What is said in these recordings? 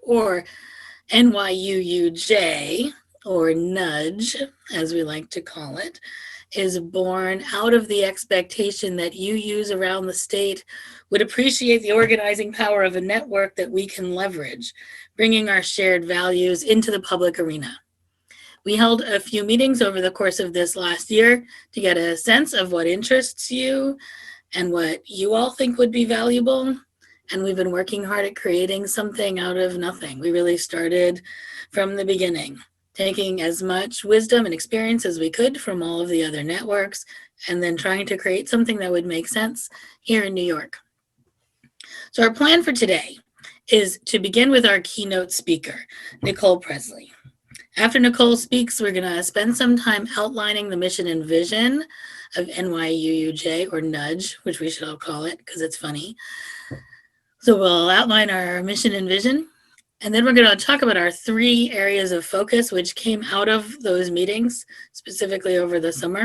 or NYUUJ, or nudge, as we like to call it, is born out of the expectation that UUs around the state would appreciate the organizing power of a network that we can leverage, bringing our shared values into the public arena. We held a few meetings over the course of this last year to get a sense of what interests you and what you all think would be valuable. And we've been working hard at creating something out of nothing. We really started from the beginning, taking as much wisdom and experience as we could from all of the other networks, and then trying to create something that would make sense here in New York. So our plan for today is to begin with our keynote speaker, Nicole Pressley. After Nicole speaks, we're going to spend some time outlining the mission and vision of NYUUJ, or nudge, which we should all call it because it's funny. So we'll outline our mission and vision, and then we're going to talk about our 3 areas of focus which came out of those meetings, specifically over the summer.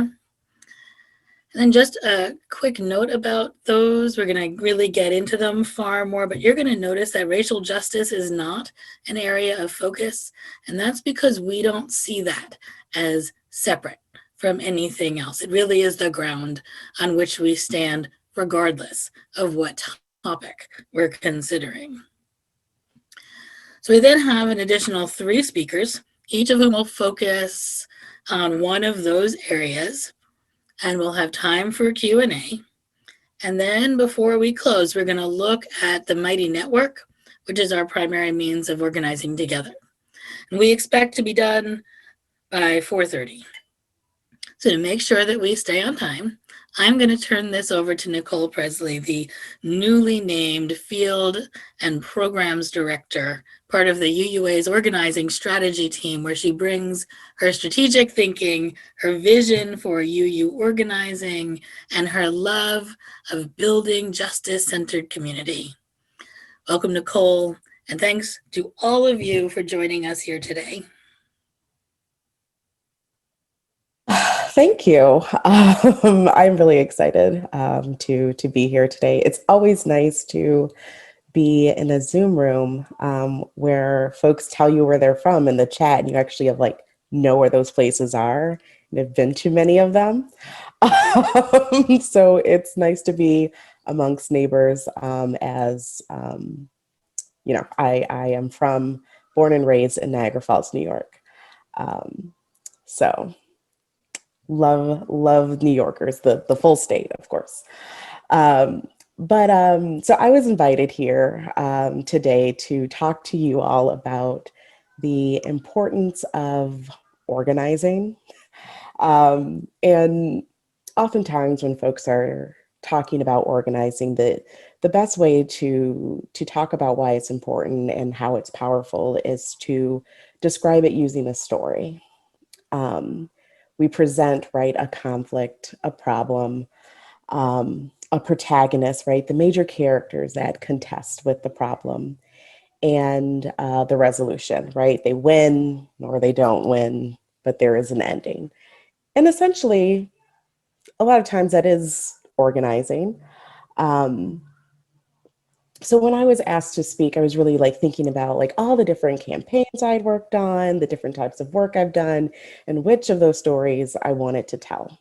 And then just a quick note about those. We're going to really get into them far more, but you're going to notice that racial justice is not an area of focus, and that's because we don't see that as separate from anything else. It really is the ground on which we stand, regardless of what topic we're considering. So we then have an additional 3 speakers, each of whom will focus on one of those areas, and we'll have time for Q&A. And then before we close, we're going to look at the Mighty Network, which is our primary means of organizing together. And we expect to be done by 4:30. So to make sure that we stay on time, I'm going to turn this over to Nicole Pressley, the newly named Field and Programs Director, part of the UUA's organizing strategy team, where she brings her strategic thinking, her vision for UU organizing, and her love of building justice-centered community. Welcome, Nicole, and thanks to all of you for joining us here today. Thank you. I'm really excited to be here today. It's always nice to be in a Zoom room where folks tell you where they're from in the chat, and you actually have know where those places are and have been to many of them. So it's nice to be amongst neighbors. As you know, I am born and raised in Niagara Falls, New York. So love New Yorkers, the full state, of course. So I was invited here today to talk to you all about the importance of organizing. And oftentimes when folks are talking about organizing, the best way to talk about why it's important and how it's powerful is to describe it using a story. We present, right, a conflict, a problem, a protagonist, right, the major characters that contest with the problem, and the resolution, right? They win or they don't win, but there is an ending. And essentially, a lot of times that is organizing. So when I was asked to speak, I was really thinking about all the different campaigns I'd worked on, the different types of work I've done, and which of those stories I wanted to tell.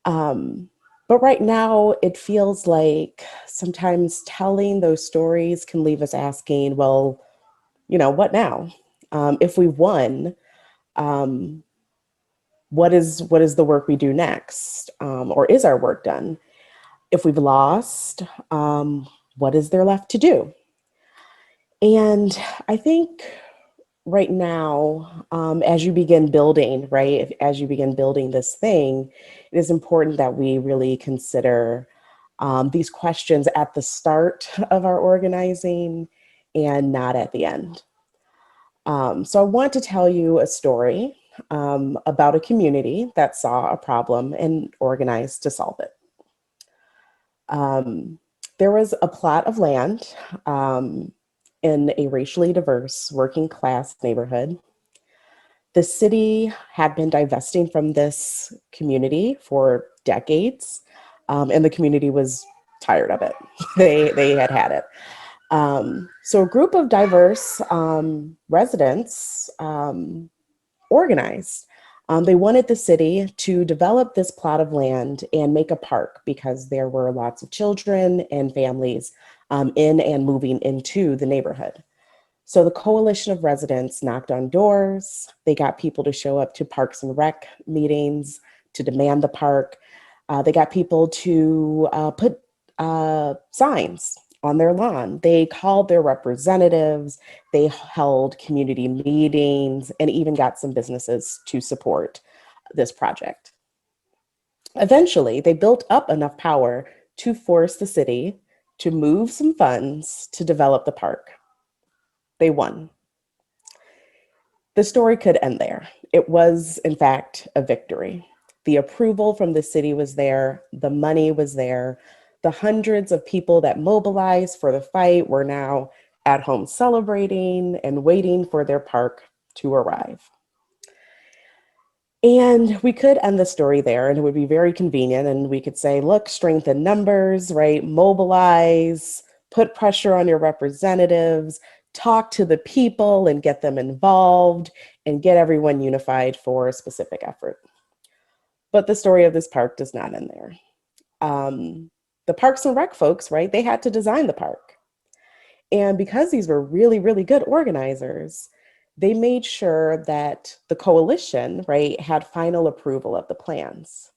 But right now, it feels like sometimes telling those stories can leave us asking, well, what now? If we won, what is the work we do next? Or is our work done? If we've lost, what is there left to do? And I think right now, as you begin building, right, as you begin building this thing, it is important that we really consider these questions at the start of our organizing and not at the end. So I want to tell you a story about a community that saw a problem and organized to solve it. There was a plot of land in a racially diverse working class neighborhood. The city had been divesting from this community for decades, and the community was tired of it. They had it. So a group of diverse residents organized. They wanted the city to develop this plot of land and make a park because there were lots of children and families in and moving into the neighborhood. So the coalition of residents knocked on doors. They got people to show up to Parks and Rec meetings to demand the park. They got people to put signs on their lawn. They called their representatives. They held community meetings and even got some businesses to support this project. Eventually, they built up enough power to force the city to move some funds to develop the park. They won. The story could end there. It was, in fact, a victory. The approval from the city was there, the money was there, the hundreds of people that mobilized for the fight were now at home celebrating and waiting for their park to arrive. And we could end the story there, and it would be very convenient. And we could say, look, strength in numbers, right? Mobilize, put pressure on your representatives, talk to the people and get them involved, and get everyone unified for a specific effort. But the story of this park does not end there. The Parks and Rec folks, right? They had to design the park. And because these were really, really good organizers, they made sure that the coalition, right, had final approval of the plans.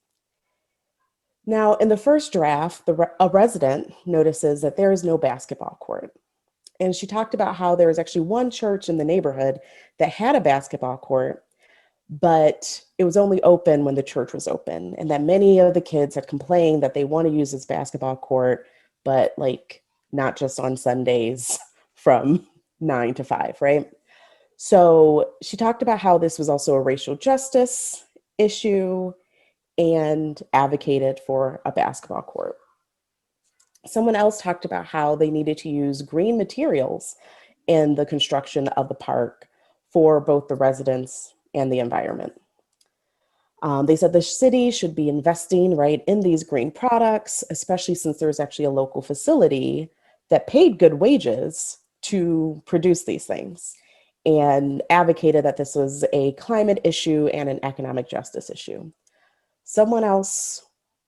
Now, in the first draft, a resident notices that there is no basketball court. And she talked about how there was actually one church in the neighborhood that had a basketball court, but it was only open when the church was open. And that many of the kids had complained that they want to use this basketball court, but like not just on Sundays from 9 to 5, right? So she talked about how this was also a racial justice issue and advocated for a basketball court. Someone else talked about how they needed to use green materials in the construction of the park for both the residents and the environment. They said the city should be investing right in these green products, especially since there's actually a local facility that paid good wages to produce these things, and advocated that this was a climate issue and an economic justice issue. Someone else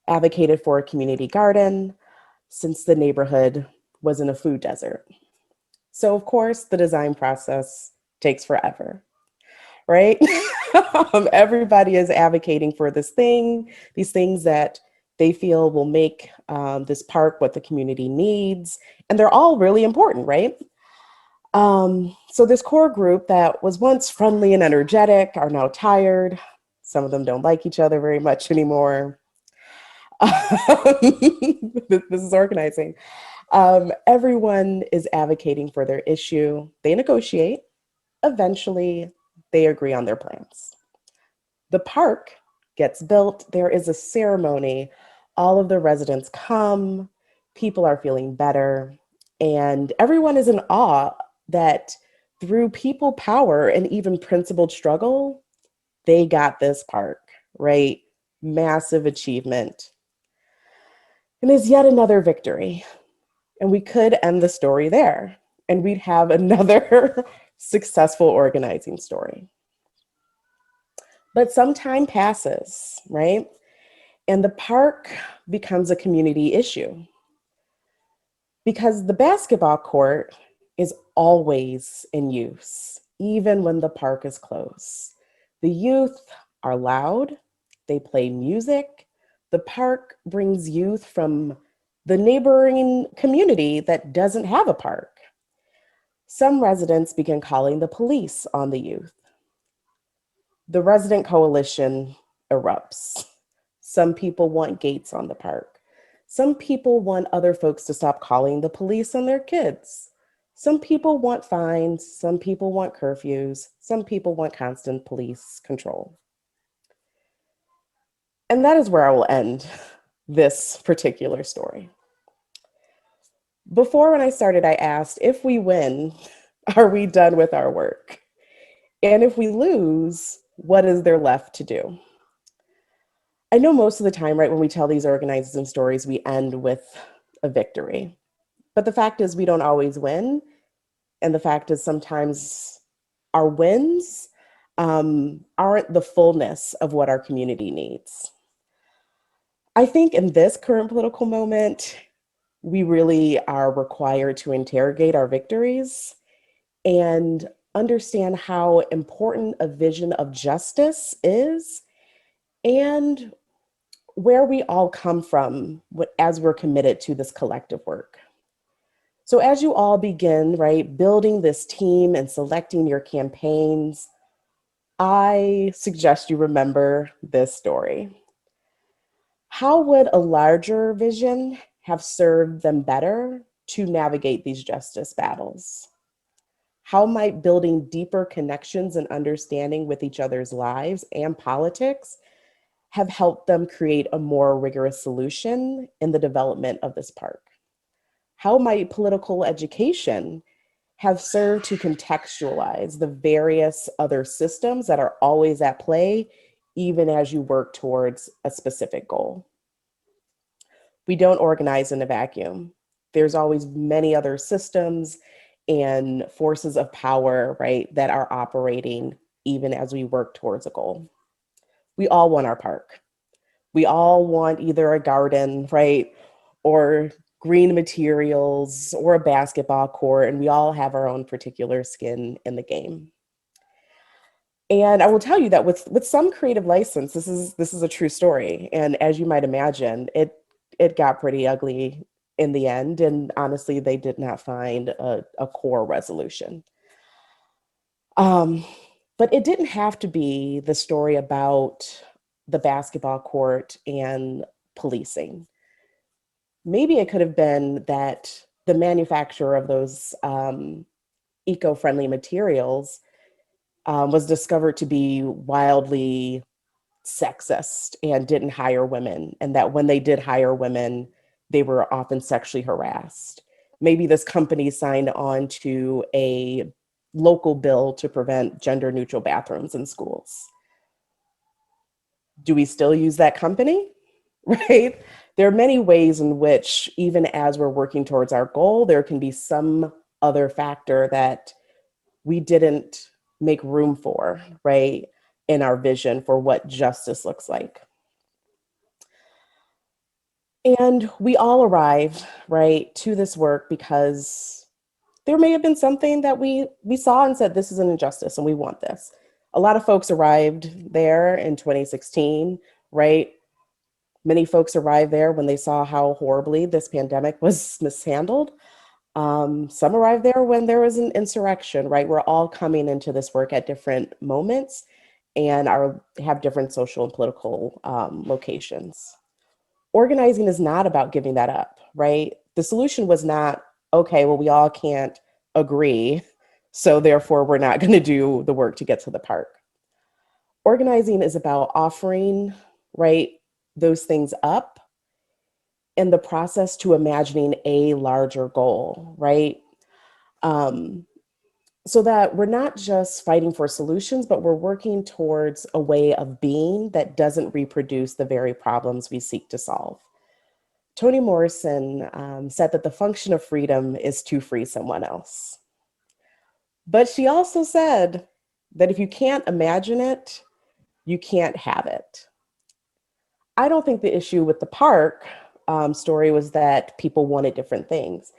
advocated for a community garden since the neighborhood was in a food desert. So of course, the design process takes forever, right? Everybody is advocating for these things that they feel will make this park what the community needs. And they're all really important, right? So this core group that was once friendly and energetic are now tired. Some of them don't like each other very much anymore. This is organizing. Everyone is advocating for their issue. They negotiate. Eventually, they agree on their plans. The park gets built. There is a ceremony. All of the residents come. People are feeling better. And everyone is in awe that through people power and even principled struggle, they got this park, right? Massive achievement. And it's yet another victory. And we could end the story there, and we'd have another successful organizing story. But some time passes, right? And the park becomes a community issue because the basketball court is always in use, even when the park is closed. The youth are loud, they play music. The park brings youth from the neighboring community that doesn't have a park. Some residents begin calling the police on the youth. The resident coalition erupts. Some people want gates on the park. Some people want other folks to stop calling the police on their kids. Some people want fines. Some people want curfews. Some people want constant police control. And that is where I will end this particular story. Before, when I started, I asked, if we win, are we done with our work? And if we lose, what is there left to do? I know most of the time, right, when we tell these organizing stories, we end with a victory. But the fact is, we don't always win. And the fact is, sometimes our wins aren't the fullness of what our community needs. I think in this current political moment, we really are required to interrogate our victories and understand how important a vision of justice is and where we all come from as we're committed to this collective work. So as you all begin, right, building this team and selecting your campaigns, I suggest you remember this story. How would a larger vision have served them better to navigate these justice battles? How might building deeper connections and understanding with each other's lives and politics have helped them create a more rigorous solution in the development of this park? How might political education have served to contextualize the various other systems that are always at play, even as you work towards a specific goal? We don't organize in a vacuum. There's always many other systems and forces of power, right, that are operating even as we work towards a goal. We all want our park. We all want either a garden, right, or green materials or a basketball court, and we all have our own particular skin in the game. And I will tell you that with some creative license, this is a true story. And as you might imagine, it got pretty ugly in the end. And honestly, they did not find a core resolution. But it didn't have to be the story about the basketball court and policing. Maybe it could have been that the manufacturer of those eco-friendly materials was discovered to be wildly sexist and didn't hire women, and that when they did hire women, they were often sexually harassed. Maybe this company signed on to a local bill to prevent gender neutral bathrooms in schools. Do we still use that company? Right? There are many ways in which, even as we're working towards our goal, there can be some other factor that we didn't make room for, right, in our vision for what justice looks like. And we all arrived, right, to this work because there may have been something that we saw and said, this is an injustice and we want this. A lot of folks arrived there in 2016, right? Many folks arrived there when they saw how horribly this pandemic was mishandled. Some arrived there when there was an insurrection, right? We're all coming into this work at different moments and have different social and political locations. Organizing is not about giving that up, right? The solution was not, okay, well, we all can't agree, so therefore we're not going to do the work to get to the park. Organizing is about offering, right, those things up in the process to imagining a larger goal, right? So that we're not just fighting for solutions, but we're working towards a way of being that doesn't reproduce the very problems we seek to solve. Toni Morrison said that the function of freedom is to free someone else. But she also said that if you can't imagine it, you can't have it. I don't think the issue with the park story was that people wanted different things.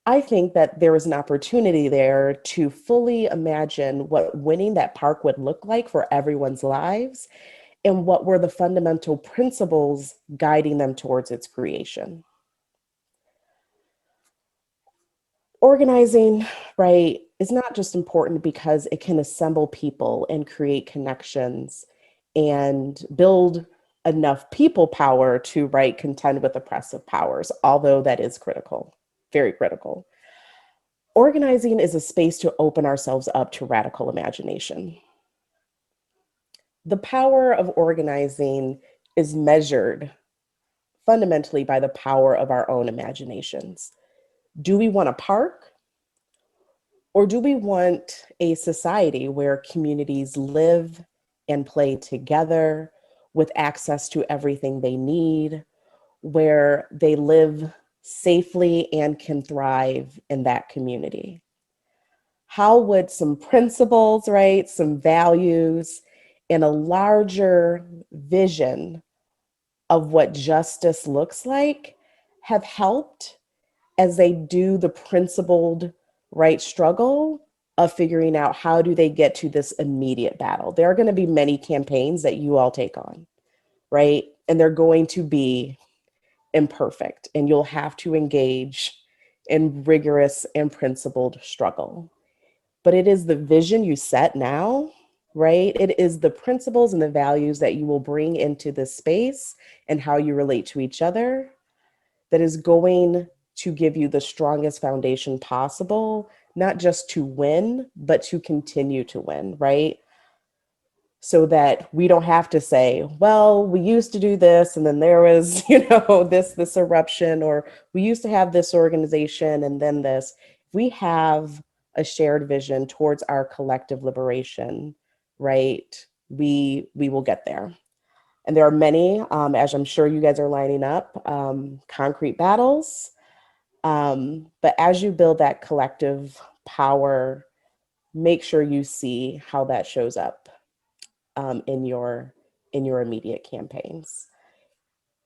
I think that there was an opportunity there to fully imagine what winning that park would look like for everyone's lives and what were the fundamental principles guiding them towards its creation. Organizing, right, is not just important because it can assemble people and create connections and build enough people power to, right, contend with oppressive powers, although that is critical, very critical. Organizing is a space to open ourselves up to radical imagination. The power of organizing is measured fundamentally by the power of our own imaginations. Do we want a park? Or do we want a society where communities live and play together with access to everything they need, where they live safely and can thrive in that community? How would some principles, right, some values, and a larger vision of what justice looks like have helped as they do the principled, right, struggle of figuring out how do they get to this immediate battle? There are going to be many campaigns that you all take on, right? And they're going to be imperfect, and you'll have to engage in rigorous and principled struggle. But it is the vision you set now, right? It is the principles and the values that you will bring into this space and how you relate to each other that is going to give you the strongest foundation possible, not just to win, but to continue to win, right? So that we don't have to say, well, we used to do this and then there was, this eruption, or we used to have this organization and then this. We have a shared vision towards our collective liberation, right? We will get there. And there are many, as I'm sure you guys are lining up, concrete battles. But as you build that collective power, make sure you see how that shows up in your immediate campaigns.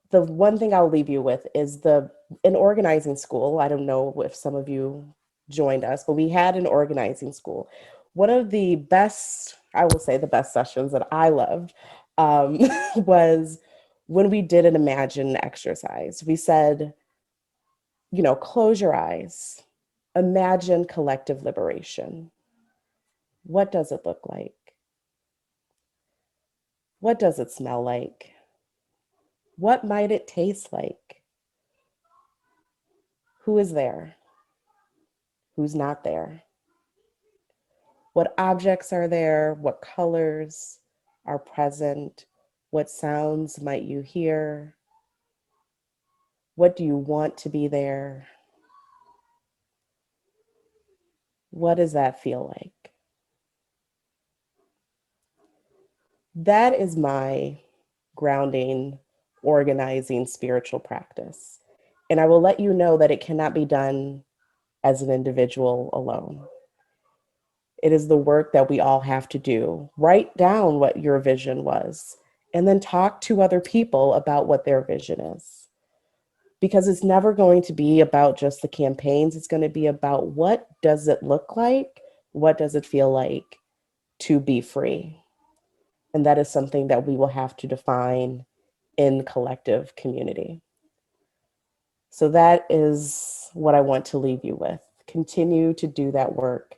The one thing I'll leave you with is an organizing school. I don't know if some of you joined us, but we had an organizing school. One of the best, I will say the best sessions that I loved was when we did an imagine exercise. We said, close your eyes, imagine collective liberation. What does it look like? What does it smell like? What might it taste like? Who is there? Who's not there? What objects are there? What colors are present? What sounds might you hear? What do you want to be there? What does that feel like? That is my grounding, organizing spiritual practice. And I will let you know that it cannot be done as an individual alone. It is the work that we all have to do. Write down what your vision was, and then talk to other people about what their vision is. Because it's never going to be about just the campaigns. It's going to be about what does it look like? What does it feel like to be free? And that is something that we will have to define in collective community. So that is what I want to leave you with. Continue to do that work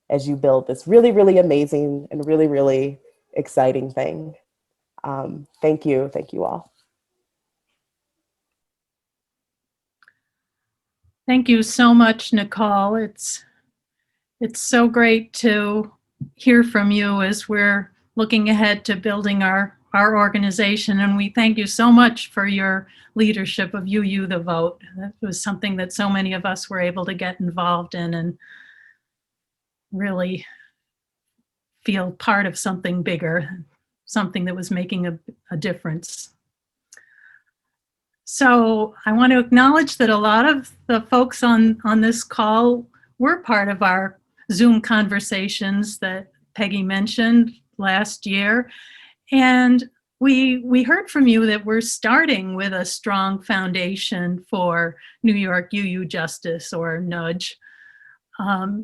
as you build this really, really amazing and really, really exciting thing. Thank you. Thank you all. Thank you so much, Nicole. It's so great to hear from you as we're looking ahead to building our organization. And we thank you so much for your leadership of UU the Vote. That was something that so many of us were able to get involved in and really feel part of something bigger, something that was making a difference. So I want to acknowledge that a lot of the folks on this call were part of our Zoom conversations that Peggy mentioned last year. And we heard from you that we're starting with a strong foundation for New York UU Justice, or NUDGE.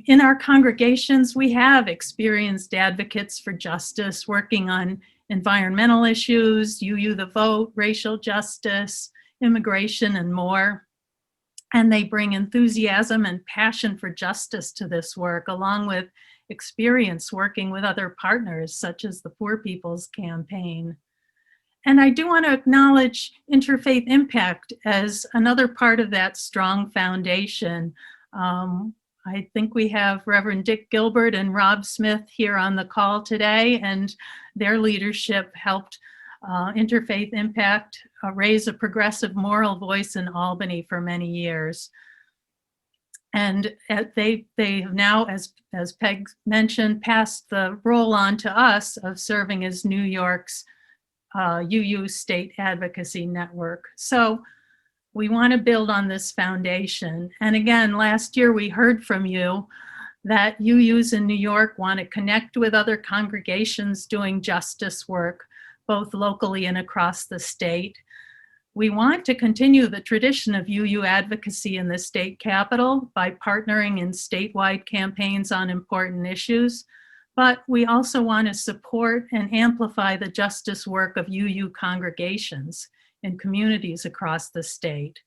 In our congregations, we have experienced advocates for justice working on environmental issues, UU the Vote, racial justice, immigration, and more. And they bring enthusiasm and passion for justice to this work, along with experience working with other partners, such as the Poor People's Campaign. And I do want to acknowledge Interfaith Impact as another part of that strong foundation. I think we have Reverend Dick Gilbert and Rob Smith here on the call today, and their leadership helped Interfaith Impact raise a progressive moral voice in Albany for many years. And they have now, as Peg mentioned, passed the role on to us of serving as New York's UU State Advocacy Network. So We want to build on this foundation. And again, last year we heard from you that UUs in New York want to connect with other congregations doing justice work, both locally and across the state. We want to continue the tradition of UU advocacy in the state capitol by partnering in statewide campaigns on important issues, but we also want to support and amplify the justice work of UU congregations in communities across the state.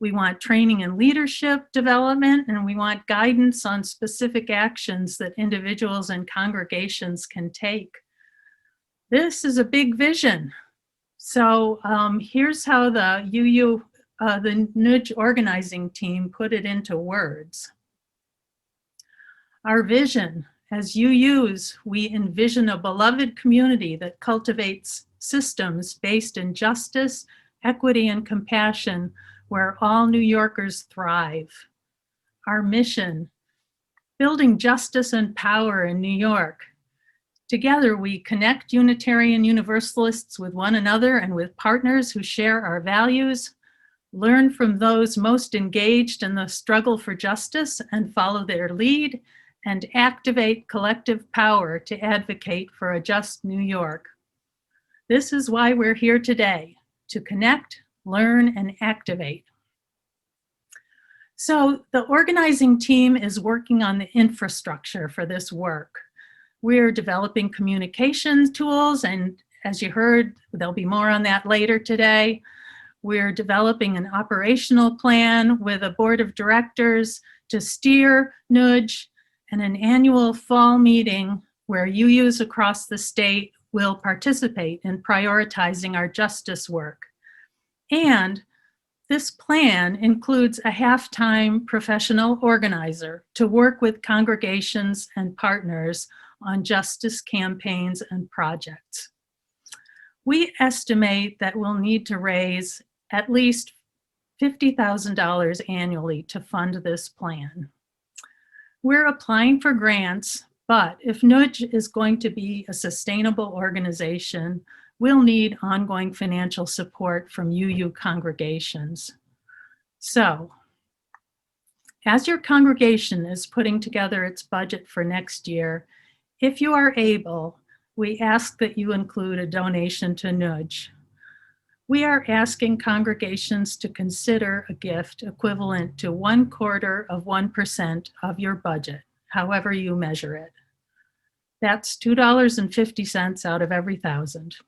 We want training and leadership development, and we want guidance on specific actions that individuals and congregations can take. This is a big vision. So here's how the the Nudge organizing team put it into words. Our vision: as UUs, we envision a beloved community that cultivates systems based in justice, equity, and compassion, where all New Yorkers thrive. Our mission: building justice and power in New York. Together, we connect Unitarian Universalists with one another and with partners who share our values, learn from those most engaged in the struggle for justice and follow their lead, and activate collective power to advocate for a just New York. This is why we're here today, to connect, learn, and activate. So the organizing team is working on the infrastructure for this work. We're developing communications tools, and as you heard, there'll be more on that later today. We're developing an operational plan with a board of directors to steer Nudge, and an annual fall meeting where UUs across the state will participate in prioritizing our justice work. And this plan includes a half-time professional organizer to work with congregations and partners on justice campaigns and projects. We estimate that we'll need to raise at least $50,000 annually to fund this plan. We're applying for grants, but if Nudge is going to be a sustainable organization, we'll need ongoing financial support from UU congregations. So, as your congregation is putting together its budget for next year, if you are able, we ask that you include a donation to Nudge. We are asking congregations to consider a gift equivalent to 1/4% of your budget, however you measure it. That's $2.50 out of every $1,000.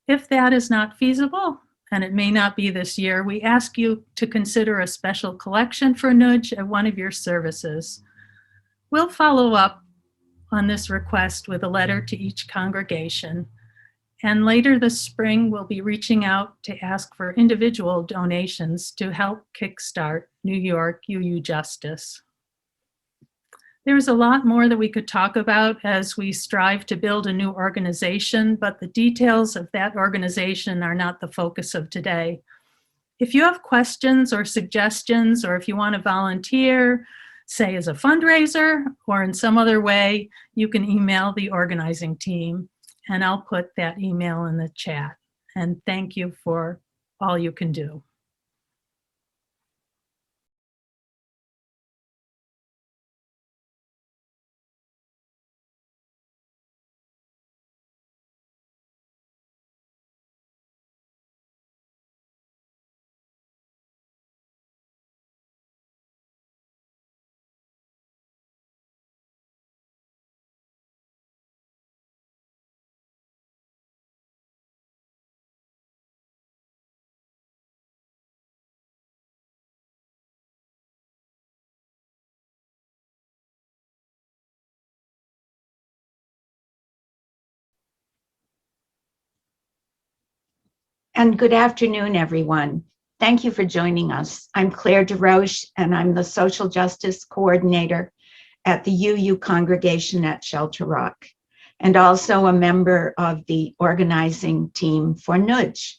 If that is not feasible, and it may not be this year, we ask you to consider a special collection for Nudge at one of your services. We'll follow up on this request with a letter to each congregation. And later this spring, we'll be reaching out to ask for individual donations to help kickstart New York UU Justice. There's a lot more that we could talk about as we strive to build a new organization, but the details of that organization are not the focus of today. If you have questions or suggestions, or if you want to volunteer, say as a fundraiser or in some other way, you can email the organizing team, and I'll put that email in the chat. And thank you for all you can do. And good afternoon, everyone. Thank you for joining us. I'm Claire Derouche, and I'm the Social Justice Coordinator at the UU congregation at Shelter Rock, and also a member of the organizing team for Nudge.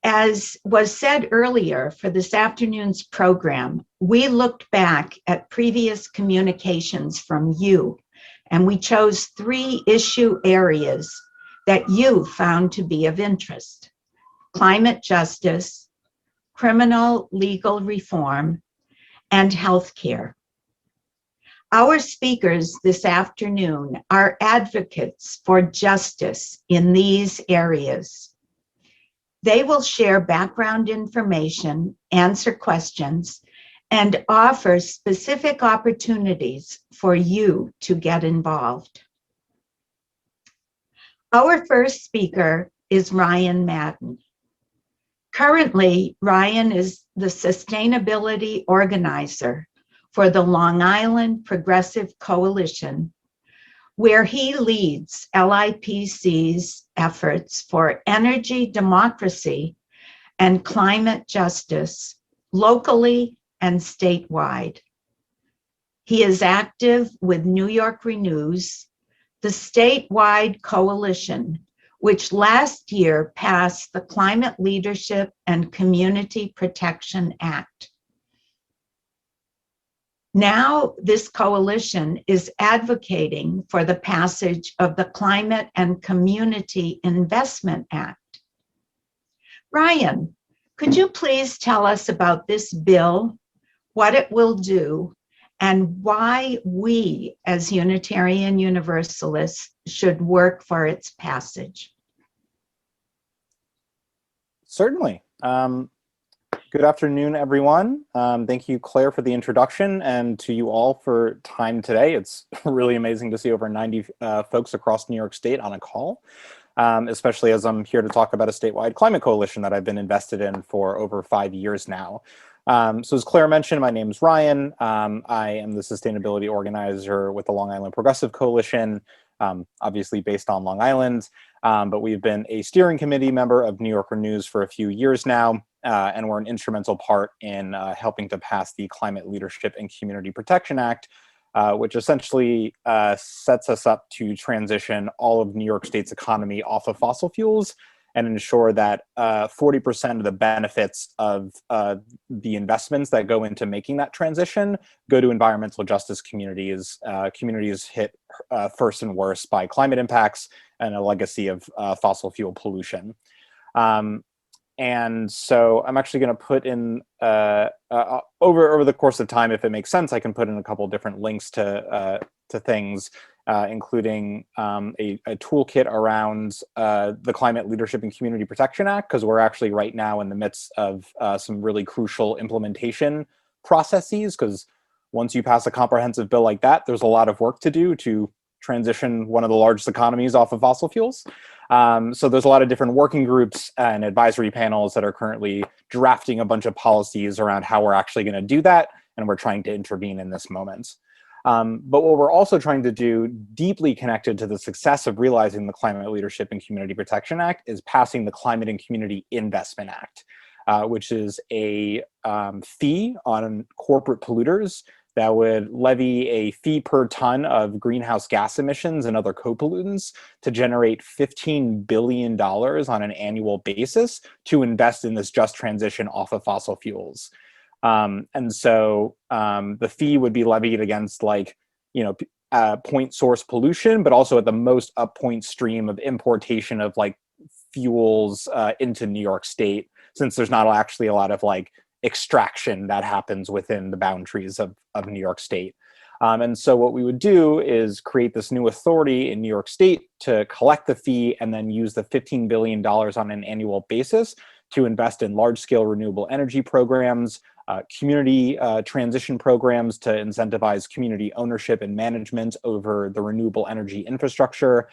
As was said earlier, for this afternoon's program, we looked back at previous communications from you, and we chose 3 issue areas that you found to be of interest. climate justice, criminal legal reform, and healthcare. Our speakers this afternoon are advocates for justice in these areas. They will share background information, answer questions, and offer specific opportunities for you to get involved. Our first speaker is Ryan Madden. Currently, Ryan is the sustainability organizer for the Long Island Progressive Coalition, where he leads LIPC's efforts for energy democracy and climate justice locally and statewide. He is active with New York Renews, the statewide coalition, which last year passed the Climate Leadership and Community Protection Act. Now, this coalition is advocating for the passage of the Climate and Community Investment Act. Ryan, could you please tell us about this bill, what it will do, and why we as Unitarian Universalists should work for its passage? Certainly. Good afternoon, everyone. Thank you, Claire, for the introduction, and to you all for time today. It's really amazing to see over 90 folks across New York State on a call, especially as I'm here to talk about a statewide climate coalition that I've been invested in for over 5 years now. So as Claire mentioned, my name is Ryan. I am the sustainability organizer with the Long Island Progressive Coalition, obviously based on Long Island, but we've been a steering committee member of New Yorker News for a few years now, and we're an instrumental part in helping to pass the Climate Leadership and Community Protection Act, which essentially sets us up to transition all of New York State's economy off of fossil fuels and ensure that 40% of the benefits of the investments that go into making that transition go to environmental justice communities, communities hit first and worst by climate impacts and a legacy of fossil fuel pollution. And so I'm actually going to put in, over the course of time, if it makes sense, I can put in a couple of different links to things, including a toolkit around the Climate Leadership and Community Protection Act, because we're actually right now in the midst of some really crucial implementation processes, because once you pass a comprehensive bill like that, there's a lot of work to do to transition one of the largest economies off of fossil fuels. So there's a lot of different working groups and advisory panels that are currently drafting a bunch of policies around how we're actually going to do that, and we're trying to intervene in this moment. But what we're also trying to do, deeply connected to the success of realizing the Climate Leadership and Community Protection Act, is passing the Climate and Community Investment Act, which is a fee on corporate polluters that would levy a fee per ton of greenhouse gas emissions and other co-pollutants to generate $15 billion on an annual basis to invest in this just transition off of fossil fuels. And so the fee would be levied against point source pollution, but also at the most uppoint stream of importation of fuels into New York State, since there's not actually a lot of extraction that happens within the boundaries of New York State. And so what we would do is create this new authority in New York State to collect the fee and then use the $15 billion on an annual basis to invest in large-scale renewable energy programs, community transition programs to incentivize community ownership and management over the renewable energy infrastructure,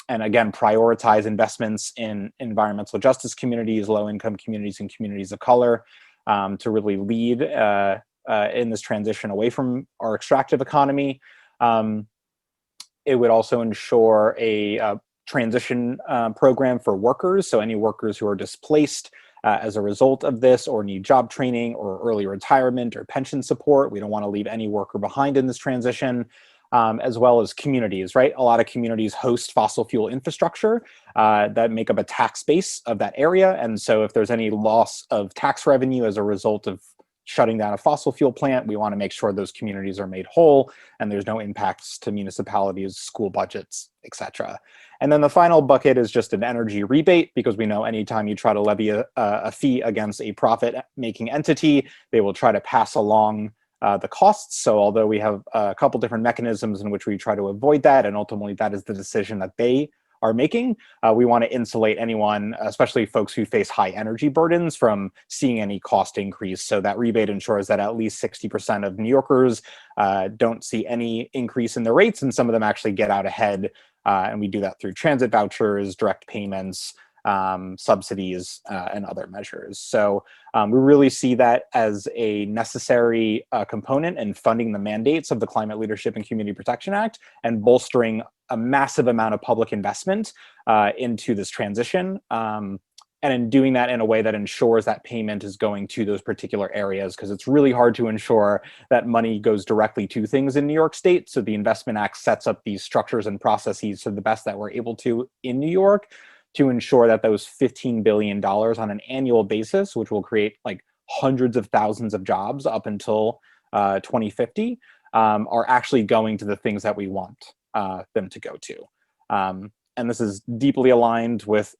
and again, prioritize investments in environmental justice communities, low-income communities, and communities of color to really lead in this transition away from our extractive economy. It would also ensure a transition program for workers, so any workers who are displaced as a result of this or need job training or early retirement or pension support. We don't want to leave any worker behind in this transition. As well as communities, right? A lot of communities host fossil fuel infrastructure that make up a tax base of that area. And so if there's any loss of tax revenue as a result of shutting down a fossil fuel plant. We want to make sure those communities are made whole and there's no impacts to municipalities, school budgets, etc. And then the final bucket is just an energy rebate, because we know anytime you try to levy a fee against a profit-making entity, they will try to pass along the costs. So although we have a couple different mechanisms in which we try to avoid that, and ultimately that is the decision that they are making, we want to insulate anyone, especially folks who face high energy burdens, from seeing any cost increase. So that rebate ensures that at least 60% of New Yorkers don't see any increase in the rates, and some of them actually get out ahead. And we do that through transit vouchers, direct payments, subsidies, and other measures. So we really see that as a necessary component in funding the mandates of the Climate Leadership and Community Protection Act and bolstering a massive amount of public investment into this transition. And in doing that in a way that ensures that payment is going to those particular areas, because it's really hard to ensure that money goes directly to things in New York State. So the Investment Act sets up these structures and processes to the best that we're able to in New York, to ensure that those $15 billion on an annual basis, which will create like hundreds of thousands of jobs up until 2050, are actually going to the things that we want them to go to. And this is deeply aligned with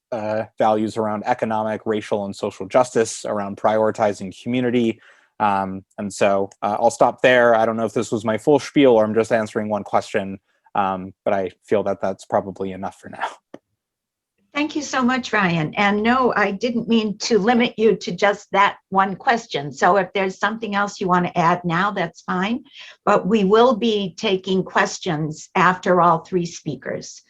values around economic, racial, and social justice, around prioritizing community. And so I'll stop there. I don't know if this was my full spiel or I'm just answering one question, but I feel that that's probably enough for now. Thank you so much, Ryan. And no, I didn't mean to limit you to just that one question. So if there's something else you want to add now, that's fine. But we will be taking questions after all three speakers.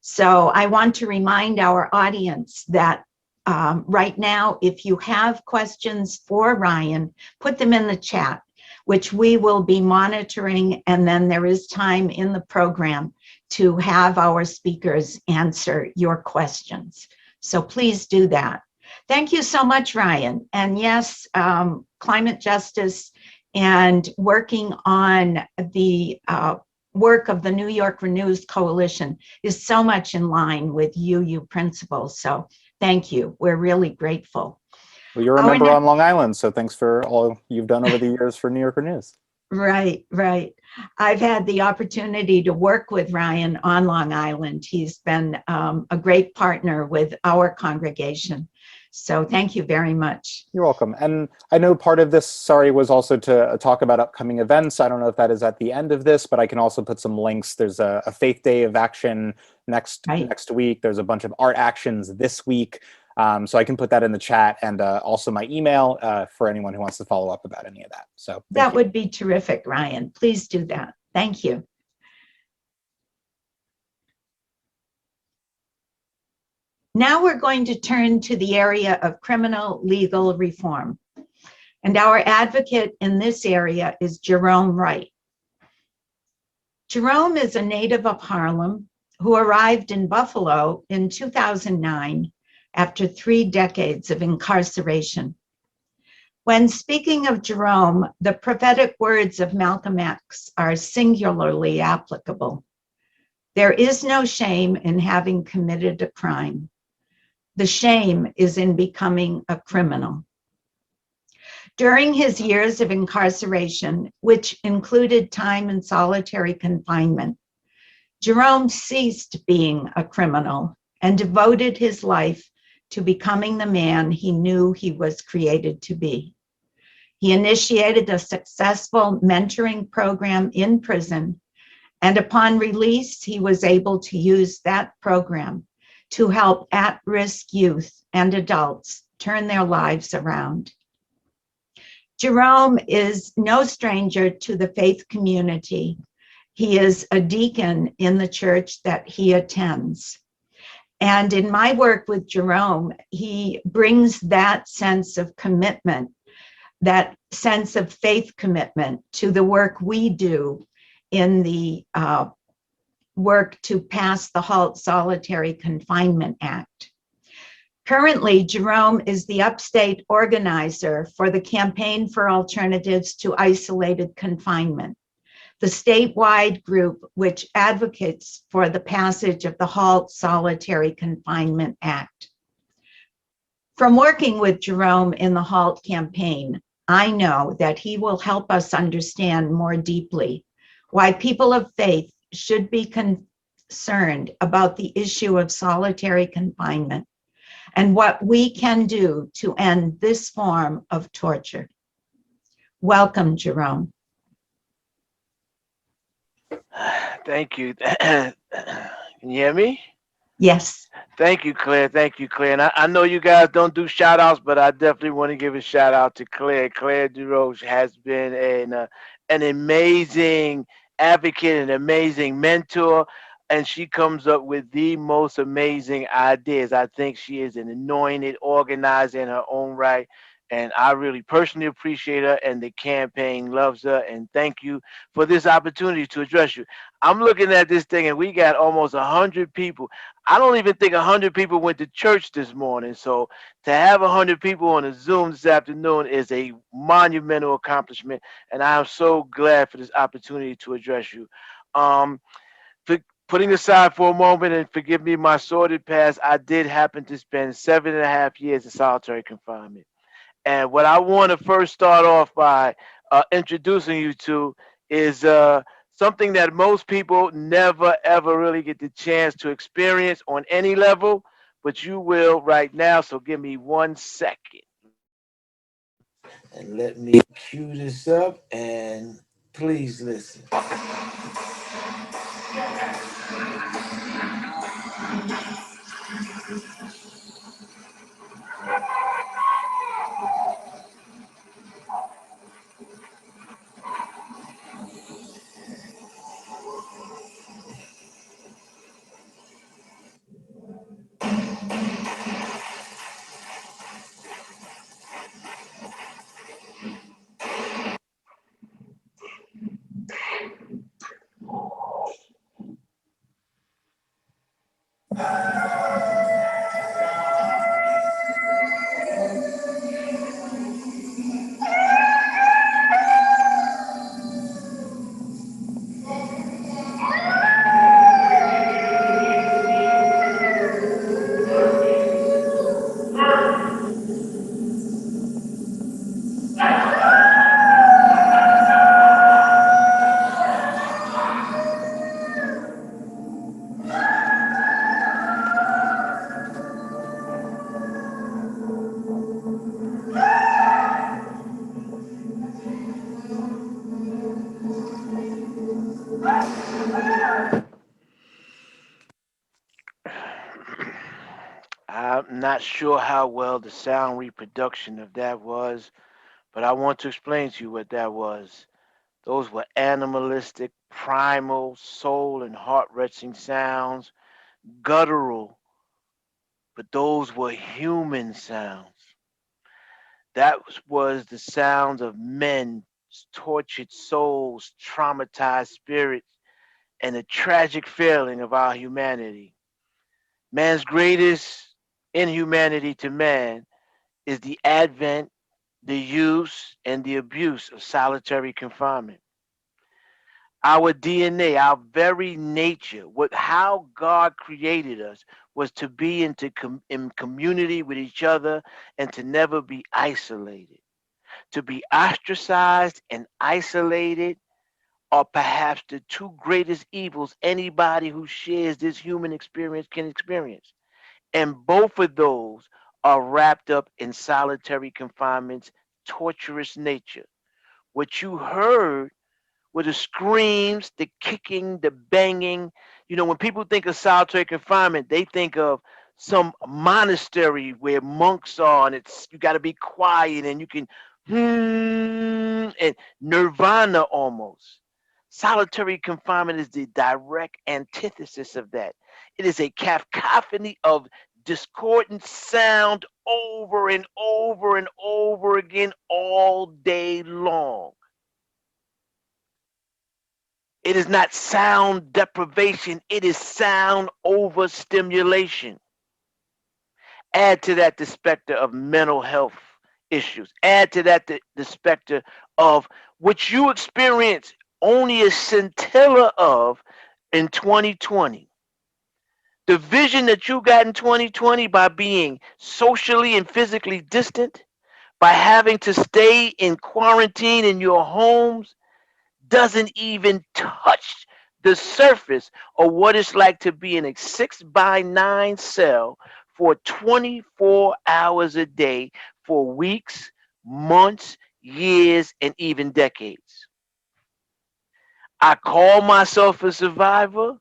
So I want to remind our audience that right now, if you have questions for Ryan, put them in the chat, which we will be monitoring. And then there is time in the program to have our speakers answer your questions. So please do that. Thank you so much, Ryan. And yes, climate justice and working on the work of the New York Renews Coalition is so much in line with UU principles. So thank you. We're really grateful. Well, you're a member on Long Island, so thanks for all you've done over the years for New Yorker News. Right, right. I've had the opportunity to work with Ryan on Long Island. He's been a great partner with our congregation. So thank you very much. You're welcome. And I know part of this, sorry, was also to talk about upcoming events. I don't know if that is at the end of this, but I can also put some links. There's a Faith Day of Action next week. There's a bunch of art actions this week. So I can put that in the chat, and also my email for anyone who wants to follow up about any of that. So that would be terrific, Ryan. Please do that. Thank you. Now we're going to turn to the area of criminal legal reform. And our advocate in this area is Jerome Wright. Jerome is a native of Harlem who arrived in Buffalo in 2009 after 3 decades of incarceration. When speaking of Jerome, the prophetic words of Malcolm X are singularly applicable. There is no shame in having committed a crime. The shame is in becoming a criminal. During his years of incarceration, which included time in solitary confinement, Jerome ceased being a criminal and devoted his life to becoming the man he knew he was created to be. He initiated a successful mentoring program in prison, and upon release, he was able to use that program to help at-risk youth and adults turn their lives around. Jerome is no stranger to the faith community. He is a deacon in the church that he attends. And in my work with Jerome, he brings that sense of commitment, that sense of faith commitment to the work we do in the work to pass the Halt Solitary Confinement Act. Currently, Jerome is the upstate organizer for the Campaign for Alternatives to Isolated Confinement, the statewide group which advocates for the passage of the Halt Solitary Confinement Act. From working with Jerome in the Halt campaign, I know that he will help us understand more deeply why people of faith should be concerned about the issue of solitary confinement and what we can do to end this form of torture. Welcome, Jerome. Thank you. Can you hear me? Yes. Thank you, Claire. Thank you, Claire. And I know you guys don't do shout outs, but I definitely want to give a shout out to Claire. Claire Derouche has been an amazing advocate, an amazing mentor, and she comes up with the most amazing ideas. I think she is an anointed organizer in her own right. And I really personally appreciate her, and the campaign loves her. And thank you for this opportunity to address you. I'm looking at this thing, and we got almost 100 people. I don't even think 100 people went to church this morning. So to have 100 people on a Zoom this afternoon is a monumental accomplishment, and I am so glad for this opportunity to address you. For putting aside for a moment, and forgive me my sordid past, I did happen to spend 7.5 years in solitary confinement. And what I want to first start off by introducing you to is something that most people never ever really get the chance to experience on any level, but you will right now. So give me 1 second. And let me cue this up, and please listen. I'm not sure how well the sound reproduction of that was, but I want to explain to you what that was. Those were animalistic, primal, soul and heart wrenching sounds, guttural, but those were human sounds. That was the sounds of men, tortured souls, traumatized spirits, and the tragic failing of our humanity. Man's greatest inhumanity to man is the advent, the use, and the abuse of solitary confinement. Our DNA, our very nature, how God created us was to be in community with each other and to never be isolated. To be ostracized and isolated are perhaps the two greatest evils anybody who shares this human experience can experience. And both of those are wrapped up in solitary confinement's torturous nature. What you heard were the screams, the kicking, the banging. You know, when people think of solitary confinement, they think of some monastery where monks are, and it's you got to be quiet and you can and nirvana almost. Solitary confinement is the direct antithesis of that. It is a cacophony of discordant sound over and over and over again all day long. It is not sound deprivation, it is sound overstimulation. Add to that the specter of mental health issues. Add to that the specter of what you experience only a scintilla of in 2020. The vision that you got in 2020 by being socially and physically distant, by having to stay in quarantine in your homes doesn't even touch the surface of what it's like to be in a 6x9 cell for 24 hours a day for weeks, months, years, and even decades. I call myself a survivor,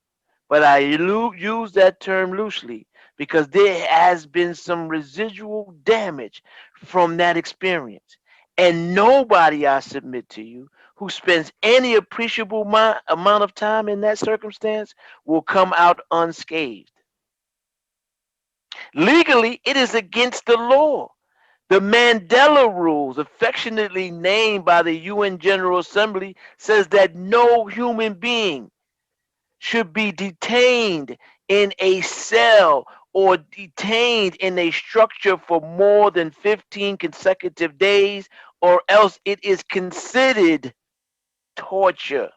but I use that term loosely because there has been some residual damage from that experience. And nobody, I submit to you, who spends any appreciable amount of time in that circumstance will come out unscathed. Legally, it is against the law. The Mandela Rules, affectionately named by the UN General Assembly, says that no human being should be detained in a cell or detained in a structure for more than 15 consecutive days, or else it is considered torture.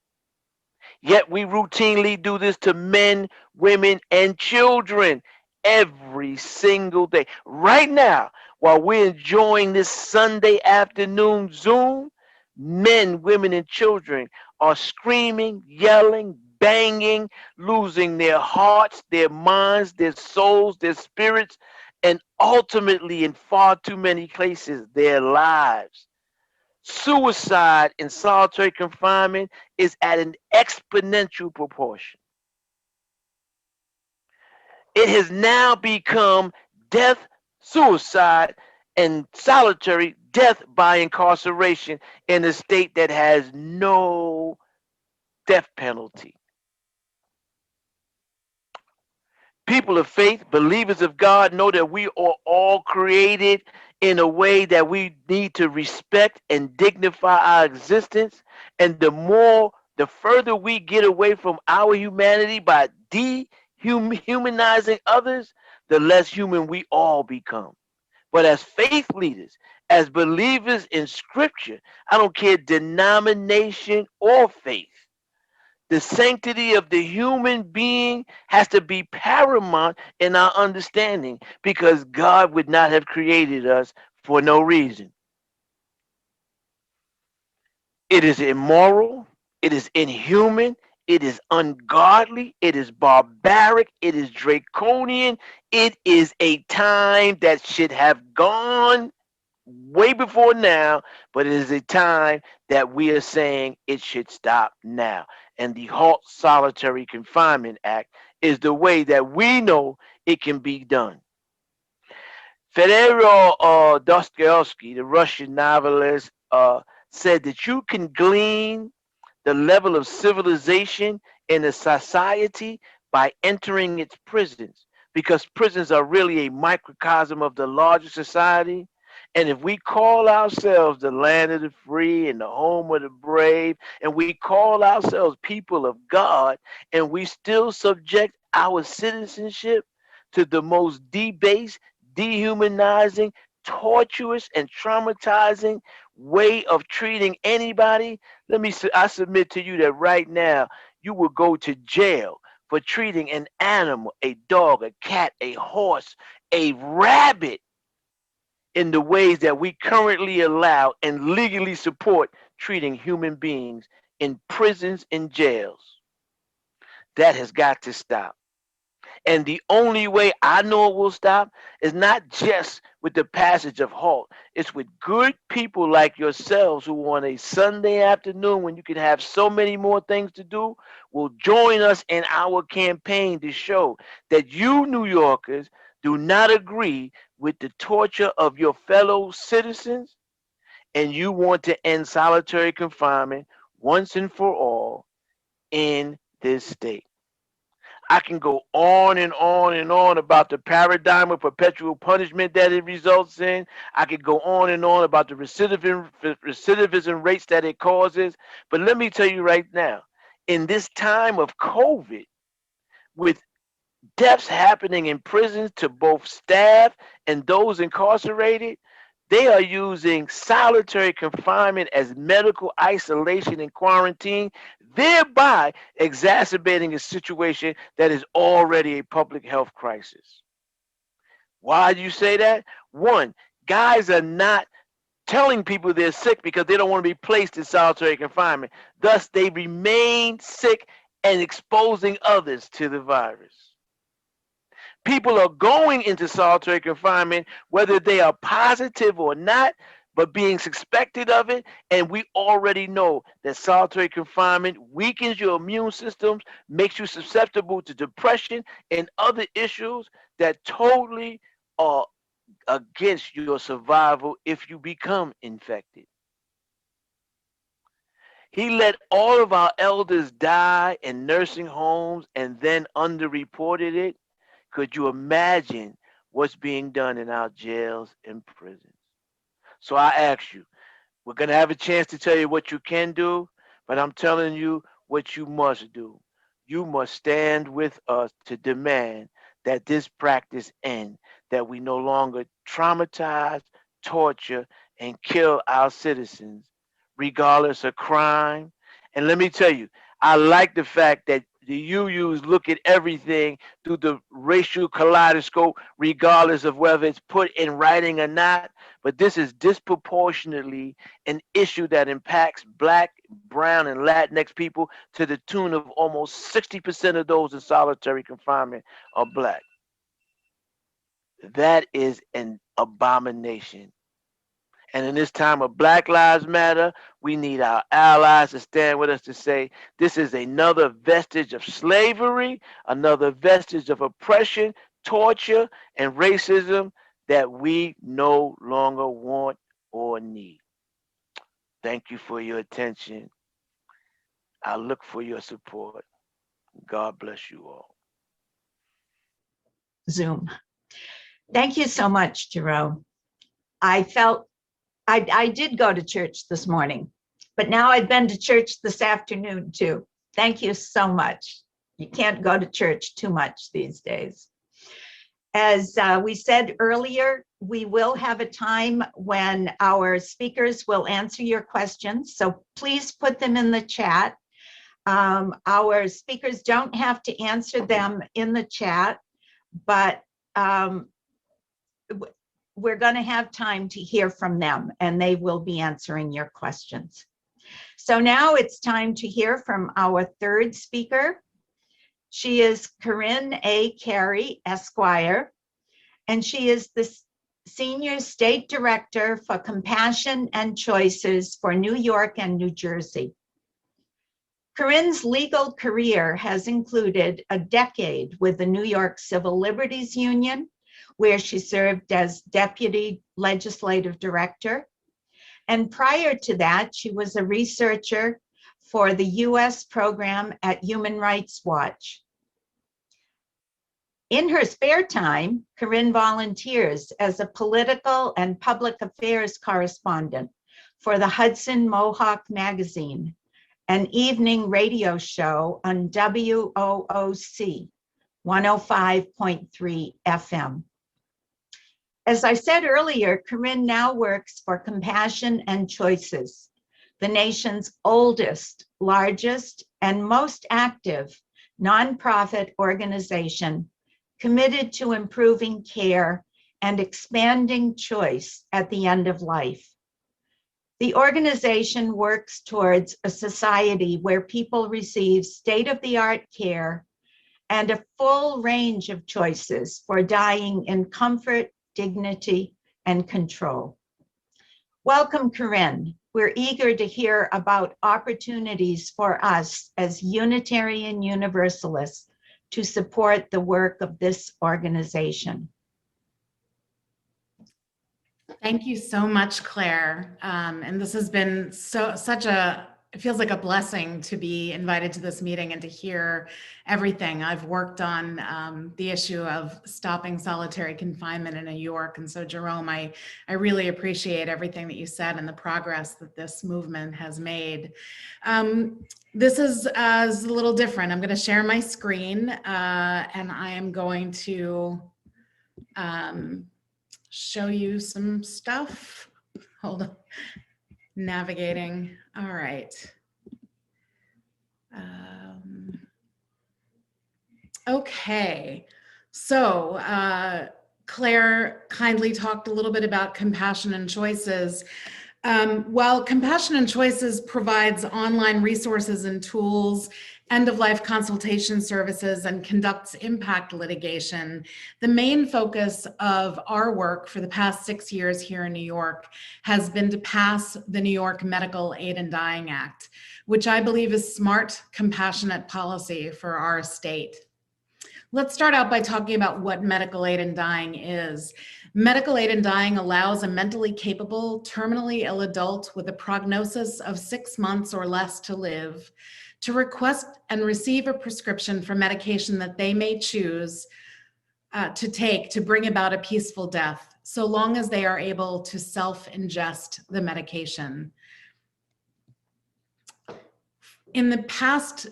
Yet we routinely do this to men, women, and children every single day. Right now, while we're enjoying this Sunday afternoon Zoom, men, women, and children are screaming, yelling, banging, losing their hearts, their minds, their souls, their spirits, and ultimately, in far too many cases, their lives. Suicide in solitary confinement is at an exponential proportion. It has now become death, suicide, and solitary death by incarceration in a state that has no death penalty. People of faith, believers of God, know that we are all created in a way that we need to respect and dignify our existence. And the further we get away from our humanity by dehumanizing others, the less human we all become. But as faith leaders, as believers in Scripture, I don't care denomination or faith, the sanctity of the human being has to be paramount in our understanding because God would not have created us for no reason. It is immoral, it is inhuman, it is ungodly, it is barbaric, it is draconian, it is a time that should have gone way before now, but it is a time that we are saying it should stop now. And the Halt Solitary Confinement Act is the way that we know it can be done. Fyodor Dostoevsky, the Russian novelist, said that you can glean the level of civilization in a society by entering its prisons, because prisons are really a microcosm of the larger society. And if we call ourselves the land of the free and the home of the brave, and we call ourselves people of God, and we still subject our citizenship to the most debased, dehumanizing, tortuous, and traumatizing way of treating anybody, I submit to you that right now you will go to jail for treating an animal, a dog, a cat, a horse, a rabbit in the ways that we currently allow and legally support treating human beings in prisons and jails. That has got to stop. And the only way I know it will stop is not just with the passage of Halt. It's with good people like yourselves who on a Sunday afternoon, when you can have so many more things to do, will join us in our campaign to show that you New Yorkers do not agree with the torture of your fellow citizens, and you want to end solitary confinement once and for all in this state. I can go on and on and on about the paradigm of perpetual punishment that it results in. I could go on and on about the recidivism rates that it causes. But let me tell you right now, in this time of COVID, with deaths happening in prisons to both staff and those incarcerated, they are using solitary confinement as medical isolation and quarantine, thereby exacerbating a situation that is already a public health crisis. Why do you say that? One, guys are not telling people they're sick because they don't want to be placed in solitary confinement. Thus, they remain sick and exposing others to the virus. People are going into solitary confinement whether they are positive or not, but being suspected of it. And we already know that solitary confinement weakens your immune systems, makes you susceptible to depression and other issues that totally are against your survival if you become infected. He let all of our elders die in nursing homes and then underreported it. Could you imagine what's being done in our jails and prisons? So I ask you, we're going to have a chance to tell you what you can do, but I'm telling you what you must do. You must stand with us to demand that this practice end, that we no longer traumatize, torture, and kill our citizens, regardless of crime. And let me tell you, I like the fact that the UUs look at everything through the racial kaleidoscope, regardless of whether it's put in writing or not. But this is disproportionately an issue that impacts Black, Brown, and Latinx people to the tune of almost 60% of those in solitary confinement are Black. That is an abomination. And in this time of Black Lives Matter, we need our allies to stand with us to say this is another vestige of slavery, another vestige of oppression, torture, and racism that we no longer want or need. Thank you for your attention. I look for your support. God bless you all. Zoom. Thank you so much, Jerome. I did go to church this morning, but now I've been to church this afternoon too. Thank you so much. You can't go to church too much these days. As we said earlier, we will have a time when our speakers will answer your questions, so please put them in the chat. Our speakers don't have to answer them in the chat, but we're going to have time to hear from them, and they will be answering your questions. So now it's time to hear from our third speaker. She is Corinne A. Carey, Esquire, and she is the Senior State Director for Compassion and Choices for New York and New Jersey. Corinne's legal career has included a decade with the New York Civil Liberties Union, where she served as Deputy Legislative Director. And prior to that, she was a researcher for the US program at Human Rights Watch. In her spare time, Corinne volunteers as a political and public affairs correspondent for the Hudson Mohawk Magazine, an evening radio show on WOOC 105.3 FM. As I said earlier, Corinne now works for Compassion and Choices, the nation's oldest, largest, and most active nonprofit organization committed to improving care and expanding choice at the end of life. The organization works towards a society where people receive state-of-the-art care and a full range of choices for dying in comfort, dignity, and control. Welcome, Corinne. We're eager to hear about opportunities for us as Unitarian Universalists to support the work of this organization. Thank you so much, Claire. And this has been it feels like a blessing to be invited to this meeting and to hear everything. I've worked on the issue of stopping solitary confinement in New York. And so, Jerome, I really appreciate everything that you said and the progress that this movement has made. This is a little different. I'm going to share my screen and I am going to show you some stuff. Hold on. Navigating. All right. Okay. So Claire kindly talked a little bit about Compassion and Choices. While Compassion and Choices provides online resources and tools, end-of-life consultation services, and conducts impact litigation, the main focus of our work for the past 6 years here in New York has been to pass the New York Medical Aid in Dying Act, which I believe is smart, compassionate policy for our state. Let's start out by talking about what medical aid in dying is. Medical aid in dying allows a mentally capable, terminally ill adult with a prognosis of 6 months or less to live to request and receive a prescription for medication that they may choose to take to bring about a peaceful death, so long as they are able to self-ingest the medication. In the past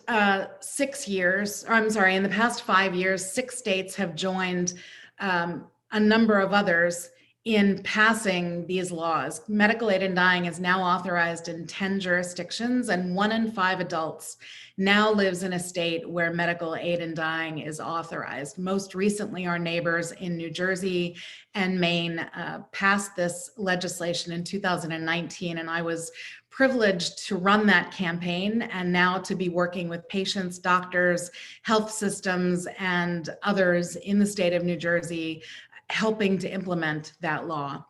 6 years, or I'm sorry, in the past 5 years, 6 states have joined a number of others in passing these laws. Medical aid in dying is now authorized in 10 jurisdictions, and 1 in 5 adults now lives in a state where medical aid in dying is authorized. Most recently, our neighbors in New Jersey and Maine passed this legislation in 2019, and I was privileged to run that campaign and now to be working with patients, doctors, health systems, and others in the state of New Jersey, helping to implement that law.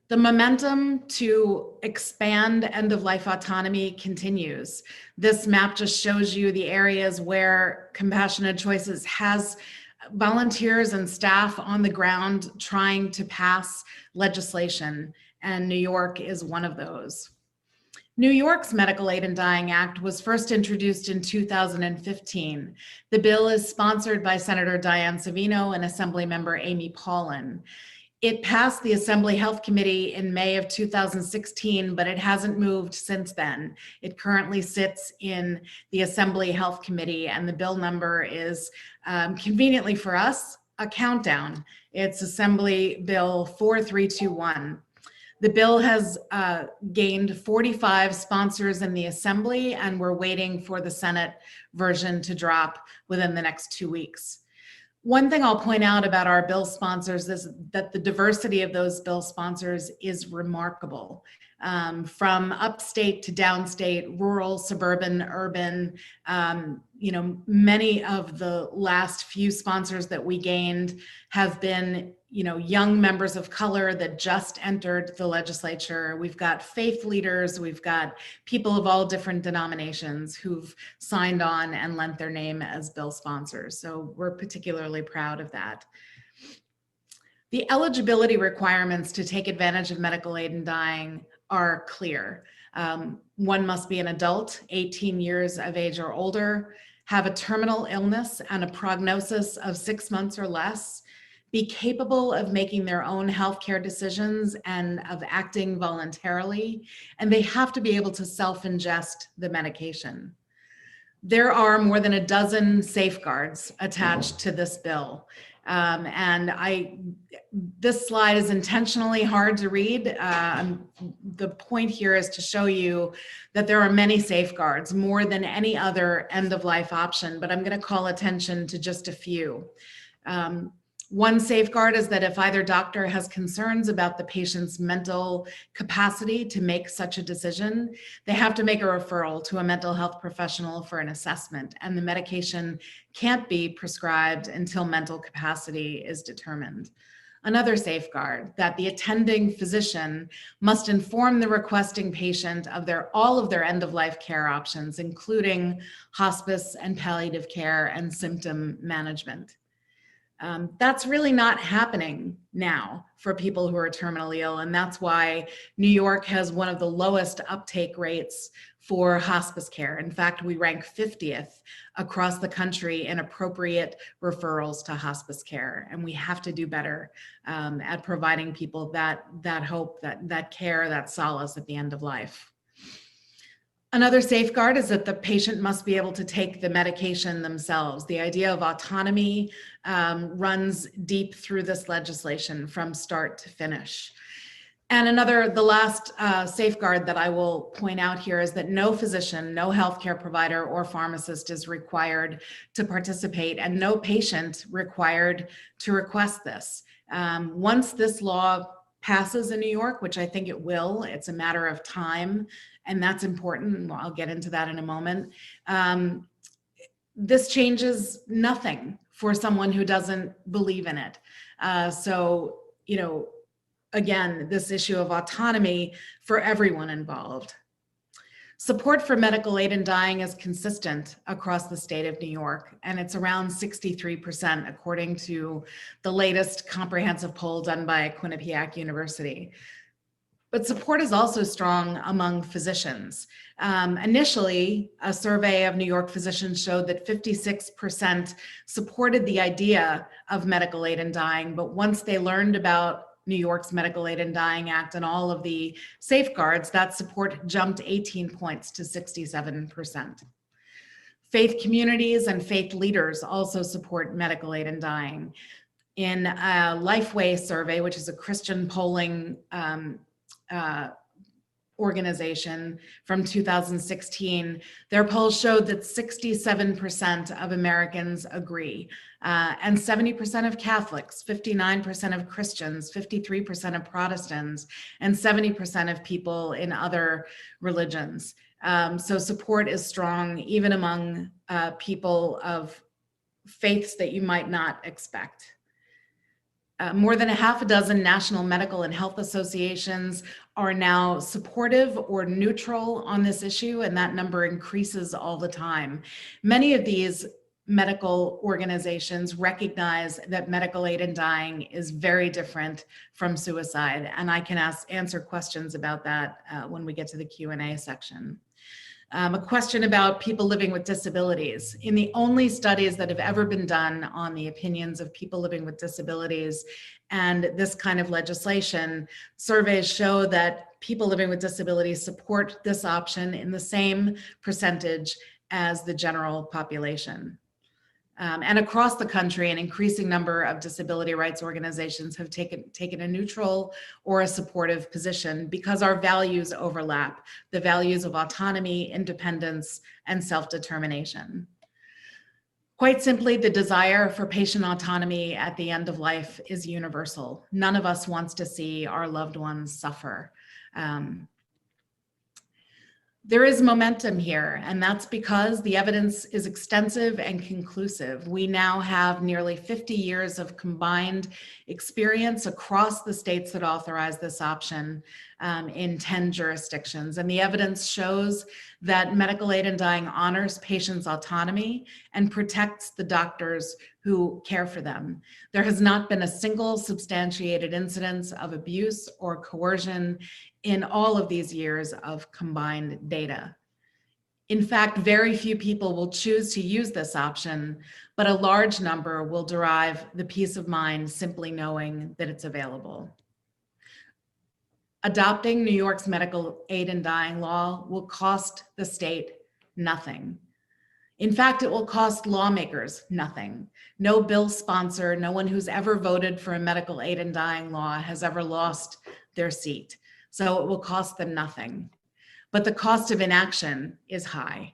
The momentum to expand end-of-life autonomy continues. This map just shows you the areas where Compassionate Choices has volunteers and staff on the ground trying to pass legislation, and New York is one of those. New York's Medical Aid in Dying Act was first introduced in 2015. The bill is sponsored by Senator Diane Savino and Assemblymember Amy Paulin. It passed the Assembly Health Committee in May of 2016, but it hasn't moved since then. It currently sits in the Assembly Health Committee, and the bill number is, conveniently for us, a countdown. It's Assembly Bill 4321. The bill has gained 45 sponsors in the Assembly, and we're waiting for the Senate version to drop within the next 2 weeks. One thing I'll point out about our bill sponsors is that the diversity of those bill sponsors is remarkable. From upstate to downstate, rural, suburban, urban, many of the last few sponsors that we gained have been, young members of color that just entered the legislature. We've got faith leaders, we've got people of all different denominations who've signed on and lent their name as bill sponsors. So we're particularly proud of that. The eligibility requirements to take advantage of medical aid in dying are clear. One must be an adult, 18 years of age or older, have a terminal illness and a prognosis of 6 months or less, be capable of making their own healthcare decisions and of acting voluntarily, and they have to be able to self-ingest the medication. There are more than a dozen safeguards attached to this bill. This slide is intentionally hard to read. The point here is to show you that there are many safeguards, more than any other end-of-life option, but I'm going to call attention to just a few. One safeguard is that if either doctor has concerns about the patient's mental capacity to make such a decision, they have to make a referral to a mental health professional for an assessment, and the medication can't be prescribed until mental capacity is determined. Another safeguard, that the attending physician must inform the requesting patient of all of their end-of-life care options, including hospice and palliative care and symptom management. That's really not happening now for people who are terminally ill, and that's why New York has one of the lowest uptake rates for hospice care. In fact, we rank 50th across the country in appropriate referrals to hospice care, and we have to do better at providing people that hope, that care, that solace at the end of life. Another safeguard is that the patient must be able to take the medication themselves. The idea of autonomy runs deep through this legislation from start to finish. And the last safeguard that I will point out here is that no physician, no healthcare provider or pharmacist is required to participate, and no patient required to request this. Once this law passes in New York, which I think it will, it's a matter of time, and that's important. I'll get into that in a moment. This changes nothing for someone who doesn't believe in it. So, you know, again, this issue of autonomy for everyone involved. Support for medical aid in dying is consistent across the state of New York, and it's around 63% according to the latest comprehensive poll done by Quinnipiac University. But support is also strong among physicians. Initially, a survey of New York physicians showed that 56% supported the idea of medical aid in dying, but once they learned about New York's Medical Aid in Dying Act and all of the safeguards, that support jumped 18 points to 67%. Faith communities and faith leaders also support medical aid in dying. In a Lifeway survey, which is a Christian polling organization from 2016, their polls showed that 67% of Americans agree, and 70% of Catholics, 59% of Christians, 53% of Protestants, and 70% of people in other religions. So support is strong even among people of faiths that you might not expect. More than a half a dozen national medical and health associations are now supportive or neutral on this issue, and that number increases all the time. Many of these medical organizations recognize that medical aid in dying is very different from suicide, and I can answer questions about that when we get to the Q&A section. A question about people living with disabilities. In the only studies that have ever been done on the opinions of people living with disabilities and this kind of legislation, surveys show that people living with disabilities support this option in the same percentage as the general population. And across the country, an increasing number of disability rights organizations have taken a neutral or a supportive position because our values overlap, the values of autonomy, independence, and self-determination. Quite simply, the desire for patient autonomy at the end of life is universal. None of us wants to see our loved ones suffer. There is momentum here, and that's because the evidence is extensive and conclusive. We now have nearly 50 years of combined experience across the states that authorize this option in 10 jurisdictions. And the evidence shows that medical aid in dying honors patients' autonomy and protects the doctors who care for them. There has not been a single substantiated incidence of abuse or coercion in all of these years of combined data. In fact, very few people will choose to use this option, but a large number will derive the peace of mind simply knowing that it's available. Adopting New York's medical aid in dying law will cost the state nothing. In fact, it will cost lawmakers nothing. No bill sponsor, no one who's ever voted for a medical aid in dying law has ever lost their seat. So it will cost them nothing. But the cost of inaction is high.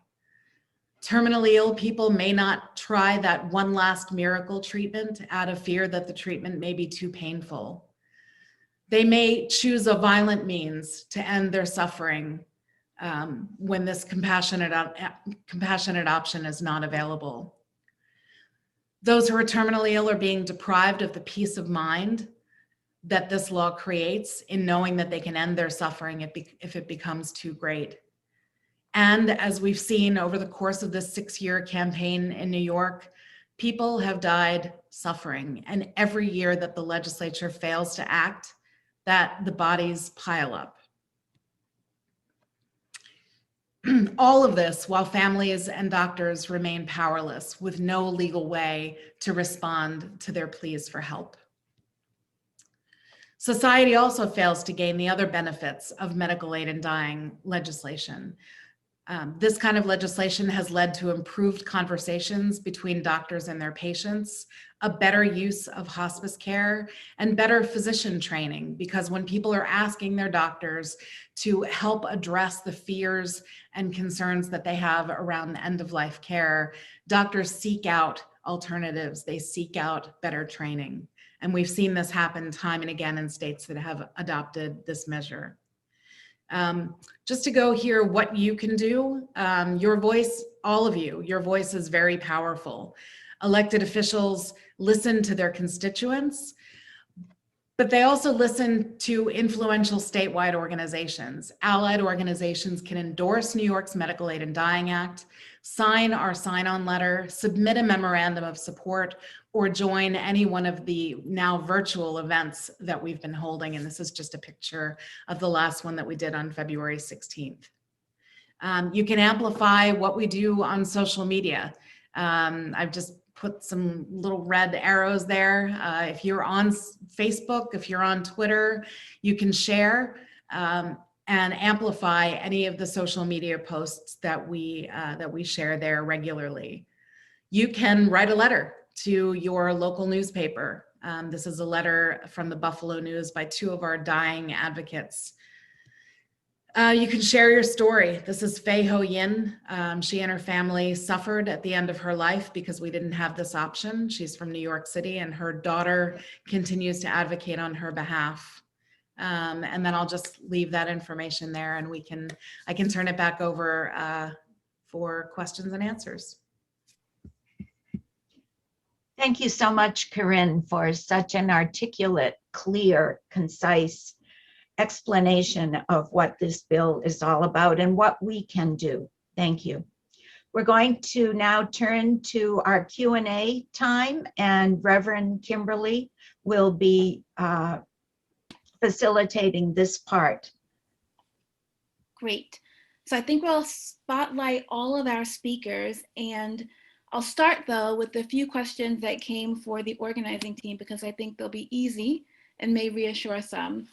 Terminally ill people may not try that one last miracle treatment out of fear that the treatment may be too painful. They may choose a violent means to end their suffering when this compassionate option is not available. Those who are terminally ill are being deprived of the peace of mind that this law creates in knowing that they can end their suffering if it becomes too great. And as we've seen over the course of this 6-year campaign in New York, people have died suffering. And every year that the legislature fails to act, that the bodies pile up. All of this while families and doctors remain powerless with no legal way to respond to their pleas for help. Society also fails to gain the other benefits of medical aid in dying legislation. This kind of legislation has led to improved conversations between doctors and their patients, a better use of hospice care, and better physician training, because when people are asking their doctors to help address the fears and concerns that they have around end-of-life care, doctors seek out alternatives, they seek out better training. And we've seen this happen time and again in states that have adopted this measure. Just to go here, what you can do, your voice, all of you, your voice is very powerful. Elected officials listen to their constituents, but they also listen to influential statewide organizations. Allied organizations can endorse New York's Medical Aid and Dying Act, sign our sign-on letter, submit a memorandum of support, or join any one of the now virtual events that we've been holding. And this is just a picture of the last one that we did on February 16th. You can amplify what we do on social media. I've just put some little red arrows there. If you're on Facebook, if you're on Twitter, you can share and amplify any of the social media posts that we share there regularly. You can write a letter to your local newspaper. This is a letter from the Buffalo News by two of our dying advocates. You can share your story. This is Fei Ho Yin. She and her family suffered at the end of her life because we didn't have this option. She's from New York City, and her daughter continues to advocate on her behalf. And then I'll just leave that information there, and I can turn it back over for questions and answers. Thank you so much, Corinne, for such an articulate, clear, concise explanation of what this bill is all about and what we can do. Thank you. We're going to now turn to our Q&A time, and Reverend Kimberly will be facilitating this part. Great. So I think we'll spotlight all of our speakers, and I'll start though with the few questions that came for the organizing team, because I think they'll be easy and may reassure some.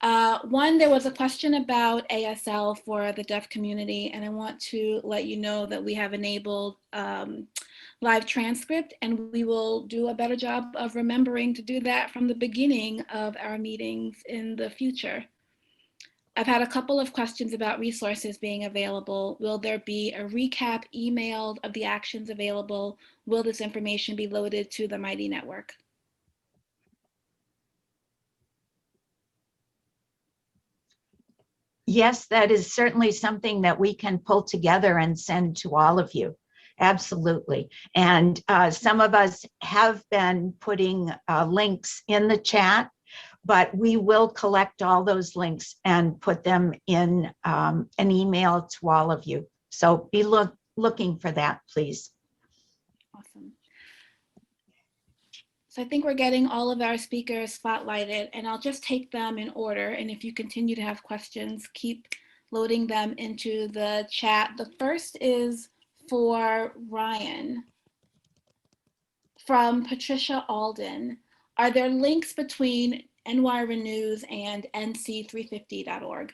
One, there was a question about ASL for the deaf community, and I want to let you know that we have enabled live transcript, and we will do a better job of remembering to do that from the beginning of our meetings in the future. I've had a couple of questions about resources being available. Will there be a recap emailed of the actions available? Will this information be loaded to the Mighty Network? Yes, that is certainly something that we can pull together and send to all of you. Absolutely. And some of us have been putting links in the chat, but we will collect all those links and put them in an email to all of you. So be looking for that, please. Awesome. So I think we're getting all of our speakers spotlighted, and I'll just take them in order. And if you continue to have questions, keep loading them into the chat. The first is for Ryan from Patricia Alden. Are there links between NY Renews and nc350.org?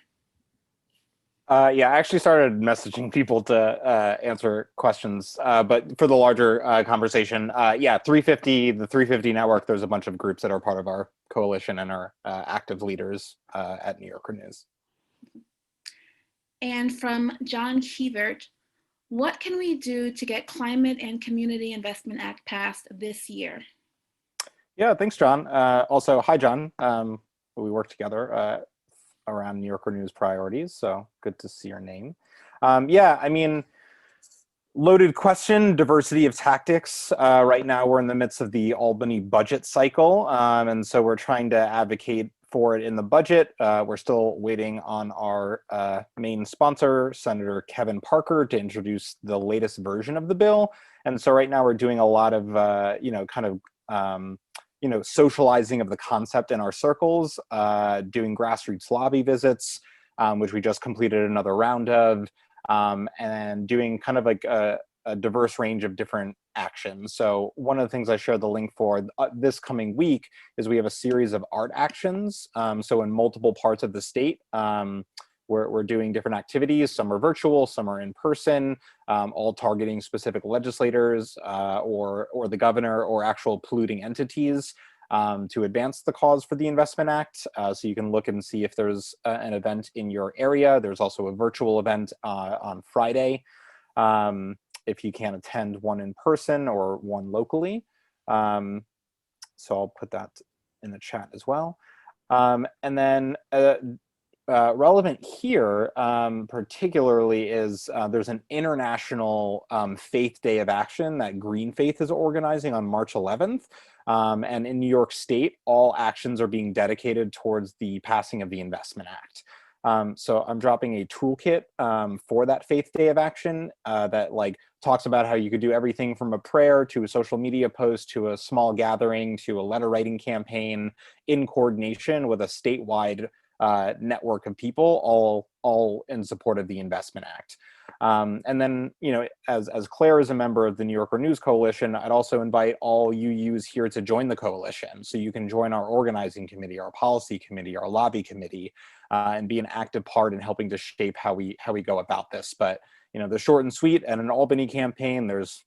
Yeah, I actually started messaging people to answer questions, but for the larger conversation, yeah, 350, the 350 network, there's a bunch of groups that are part of our coalition and are active leaders at New Yorker News. And from John Chevert, what can we do to get Climate and Community Investment Act passed this year? Yeah, thanks, John. Also, hi, John. We work together around New Yorker News priorities, so good to see your name. Yeah, I mean, loaded question, diversity of tactics. Right now, we're in the midst of the Albany budget cycle, and so we're trying to advocate for it in the budget. We're still waiting on our main sponsor, Senator Kevin Parker, to introduce the latest version of the bill. And so right now, we're doing a lot of, socializing of the concept in our circles, doing grassroots lobby visits, which we just completed another round of, and doing kind of like a diverse range of different actions. So one of the things I shared the link for this coming week is we have a series of art actions. So in multiple parts of the state, we're doing different activities. Some are virtual, some are in person, all targeting specific legislators or the governor or actual polluting entities to advance the cause for the Investment Act. So you can look and see if there's an event in your area. There's also a virtual event on Friday if you can't attend one in person or one locally. So I'll put that in the chat as well. And then relevant here particularly is there's an international Faith Day of Action that Green Faith is organizing on March 11th. And in New York State, all actions are being dedicated towards the passing of the Investment Act. So I'm dropping a toolkit for that Faith Day of Action that talks about how you could do everything from a prayer to a social media post to a small gathering to a letter writing campaign in coordination with a statewide network of people, all in support of the Investment Act. And then, as Claire is a member of the New Yorker News Coalition, I'd also invite all UUs here to join the coalition. So you can join our organizing committee, our policy committee, our lobby committee, and be an active part in helping to shape how we go about this. But the short and sweet, and an Albany campaign, there's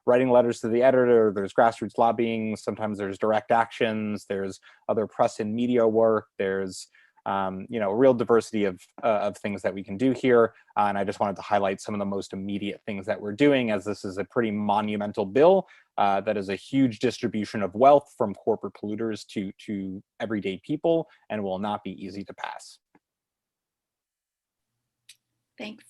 writing letters to the editor, there's grassroots lobbying, sometimes there's direct actions, there's other press and media work, there's a real diversity of things that we can do here. And I just wanted to highlight some of the most immediate things that we're doing, as this is a pretty monumental bill that is a huge distribution of wealth from corporate polluters to everyday people, and will not be easy to pass. Thanks.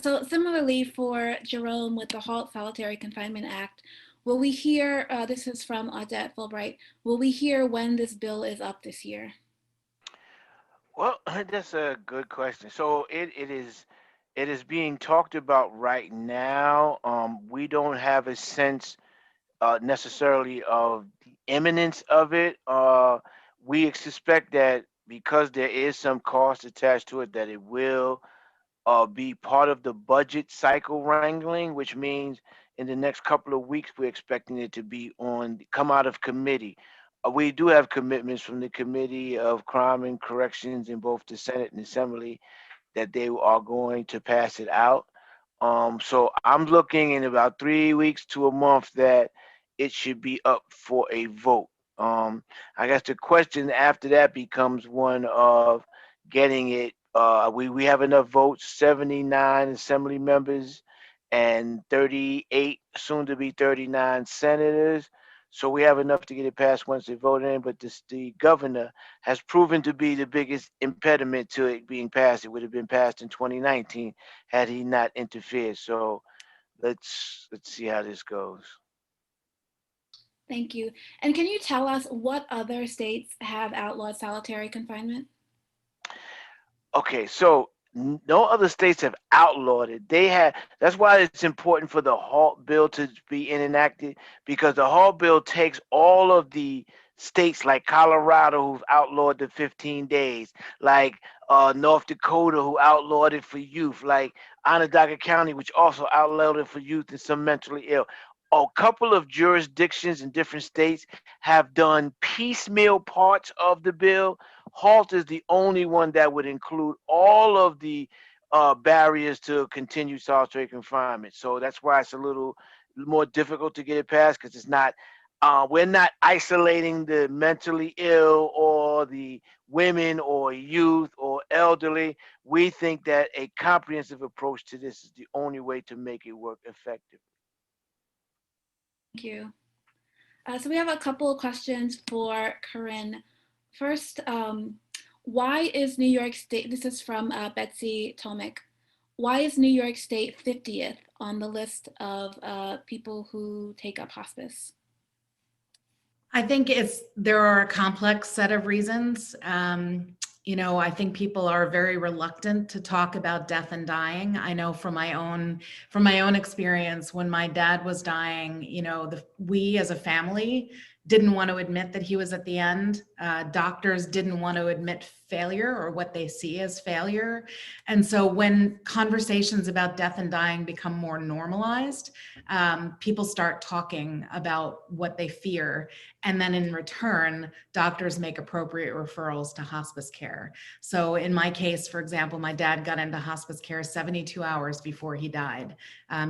So similarly for Jerome with the Halt Solitary Confinement Act, will we hear, this is from Audette Fulbright, will we hear when this bill is up this year? Well, that's a good question. So it is being talked about right now. We don't have a sense necessarily of the imminence of it. We suspect that because there is some cost attached to it, that it will be part of the budget cycle wrangling, which means in the next couple of weeks, we're expecting it to be come out of committee. We do have commitments from the Committee of Crime and Corrections in both the Senate and Assembly that they are going to pass it out. So I'm looking in about 3 weeks to a month that it should be up for a vote. I guess the question after that becomes one of getting it. We have enough votes, 79 Assembly members and 38, soon to be 39 senators. So we have enough to get it passed once they vote in, but the governor has proven to be the biggest impediment to it being passed. It would have been passed in 2019 had he not interfered. So let's see how this goes. Thank you. And can you tell us what other states have outlawed solitary confinement? Okay, so no other states have outlawed it. That's why it's important for the Halt bill to be enacted, because the Halt bill takes all of the states like Colorado who've outlawed the 15 days, like North Dakota who outlawed it for youth, like Onondaga County, which also outlawed it for youth and some mentally ill. A couple of jurisdictions in different states have done piecemeal parts of the bill. Halt is the only one that would include all of the barriers to continued solitary confinement. So that's why it's a little more difficult to get it passed, because it's not, we're not isolating the mentally ill or the women or youth or elderly. We think that a comprehensive approach to this is the only way to make it work effectively. Thank you. So we have a couple of questions for Corinne. First, why is New York State, this is from Betsy Tomic, why is New York State 50th on the list of people who take up hospice? I think there are a complex set of reasons. I think people are very reluctant to talk about death and dying. I know from my own experience, when my dad was dying, we as a family didn't want to admit that he was at the end. Doctors didn't want to admit failure or what they see as failure. And so when conversations about death and dying become more normalized, people start talking about what they fear. And then in return, doctors make appropriate referrals to hospice care. So in my case, for example, my dad got into hospice care 72 hours before he died.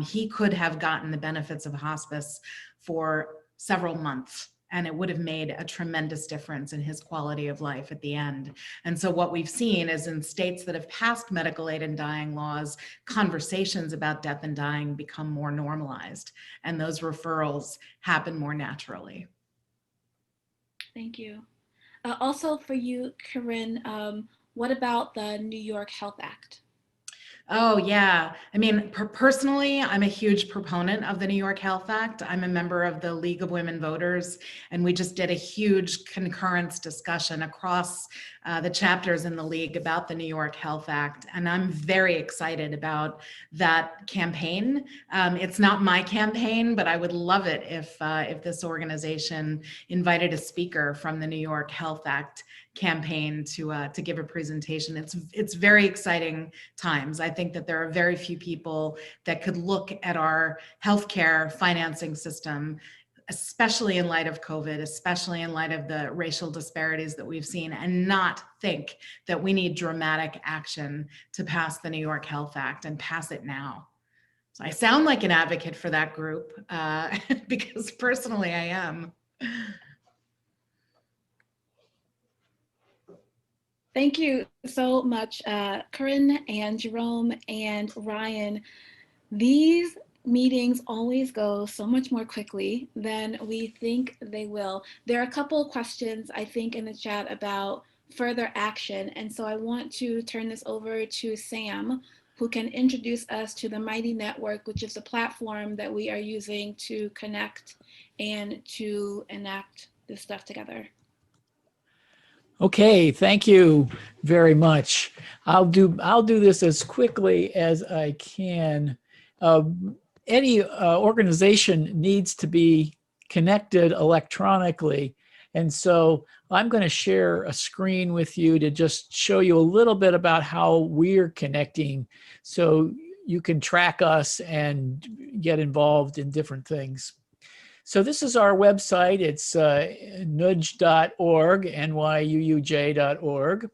He could have gotten the benefits of hospice for several months, and it would have made a tremendous difference in his quality of life at the end. And so what we've seen is in states that have passed medical aid and dying laws, conversations about death and dying become more normalized, and those referrals happen more naturally. Thank you. Also for you, Corinne, what about the New York Health Act? Oh, yeah. I mean, personally, I'm a huge proponent of the New York Health Act. I'm a member of the League of Women Voters, and we just did a huge concurrence discussion across the chapters in the League about the New York Health Act. And I'm very excited about that campaign. It's not my campaign, but I would love it if this organization invited a speaker from the New York Health Act campaign to give a presentation. It's very exciting times. I think that there are very few people that could look at our healthcare financing system, especially in light of COVID, especially in light of the racial disparities that we've seen, and not think that we need dramatic action to pass the New York Health Act and pass it now. So I sound like an advocate for that group because personally I am. Thank you so much, Corinne and Jerome and Ryan. These meetings always go so much more quickly than we think they will. There are a couple of questions, I think, in the chat about further action. And so I want to turn this over to Sam, who can introduce us to the Mighty Network, which is the platform that we are using to connect and to enact this stuff together. Okay, thank you very much. I'll do this as quickly as I can. Any organization needs to be connected electronically, and so I'm going to share a screen with you to just show you a little bit about how we're connecting, so you can track us and get involved in different things. So this is our website. It's nudge.org, nyuuj.org.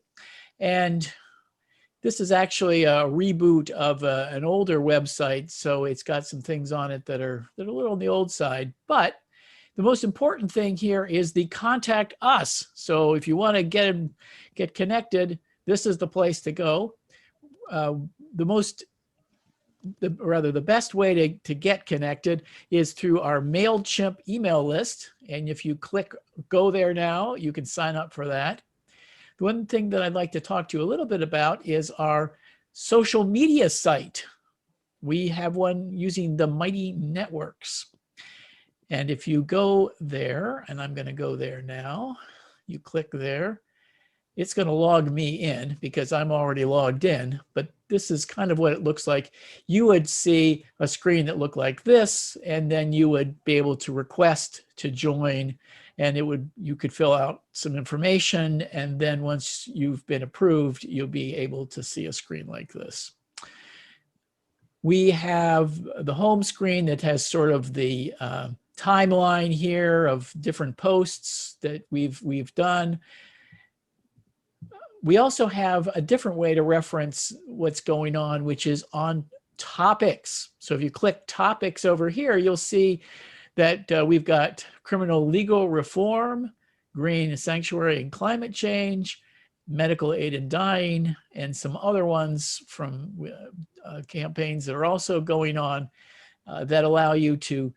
And this is actually a reboot of an older website. So it's got some things on it that are a little on the old side. But the most important thing here is the contact us. So if you want to get connected, this is the place to go. The best way to get connected is through our MailChimp email list. And if you go there now, you can sign up for that. The one thing that I'd like to talk to you a little bit about is our social media site. We have one using the Mighty Networks. And if you go there, and I'm going to go there now, you click there, it's going to log me in because I'm already logged in, but this is kind of what it looks like. You would see a screen that looked like this, and then you would be able to request to join, and you could fill out some information, and then once you've been approved, you'll be able to see a screen like this. We have the home screen that has sort of the timeline here of different posts that we've done. We also have a different way to reference what's going on, which is on topics. So if you click topics over here, you'll see that we've got criminal legal reform, green sanctuary and climate change, medical aid and dying, and some other ones from campaigns that are also going on that allow you to,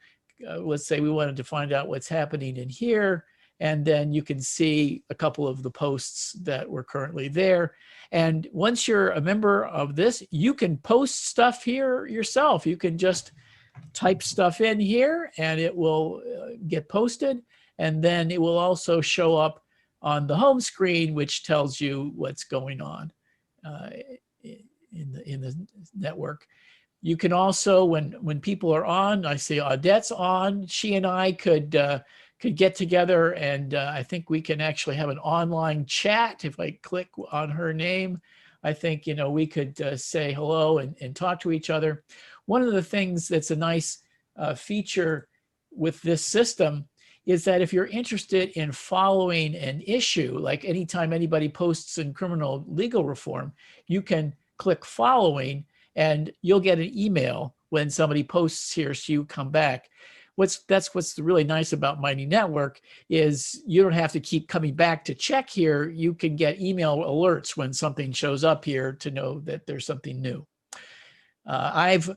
let's say we wanted to find out what's happening in here, and then you can see a couple of the posts that were currently there. And once you're a member of this, you can post stuff here yourself. You can just type stuff in here and it will get posted. And then it will also show up on the home screen, which tells you what's going on in the network. You can also, when people are on, I see Odette's on, she and I could could get together, and I think we can actually have an online chat. If I click on her name, I think, we could say hello and talk to each other. One of the things that's a nice feature with this system is that if you're interested in following an issue, like anytime anybody posts in criminal legal reform, you can click following and you'll get an email when somebody posts here, so you come back. That's what's really nice about Mighty Network is you don't have to keep coming back to check here. You can get email alerts when something shows up here to know that there's something new. I've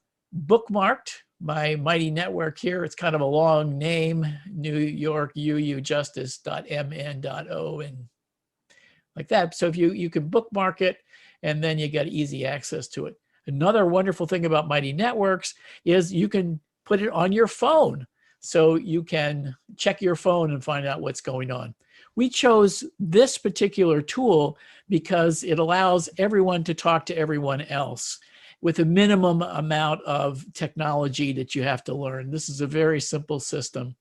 bookmarked my Mighty Network here. It's kind of a long name, New York UUjustice.mn.o and like that. So if you can bookmark it, and then you get easy access to it. Another wonderful thing about Mighty Networks is you can put it on your phone. So you can check your phone and find out what's going on. We chose this particular tool because it allows everyone to talk to everyone else with a minimum amount of technology that you have to learn. This is a very simple system.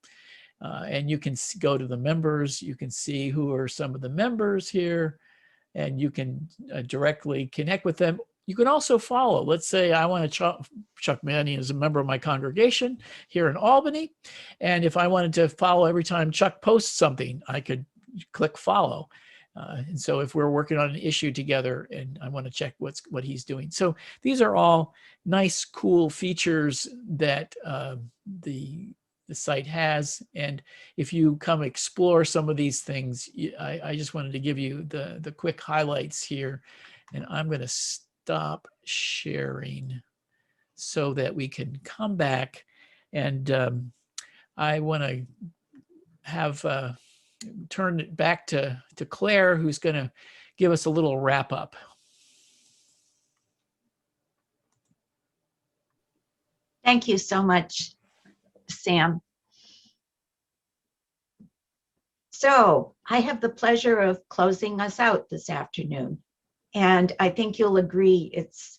And you can go to the members. You can see who are some of the members here, and you can directly connect with them. You can also follow. Let's say I want to Chuck Manning is a member of my congregation here in Albany. And if I wanted to follow every time Chuck posts something, I could click follow. And so if we're working on an issue together and I want to check what he's doing. So these are all nice, cool features that the site has. And if you come explore some of these things, I just wanted to give you the quick highlights here. And I'm going to stop sharing so that we can come back. And I want to have turn it back to Claire, who's going to give us a little wrap up. Thank you so much, Sam. So I have the pleasure of closing us out this afternoon. And I think you'll agree it's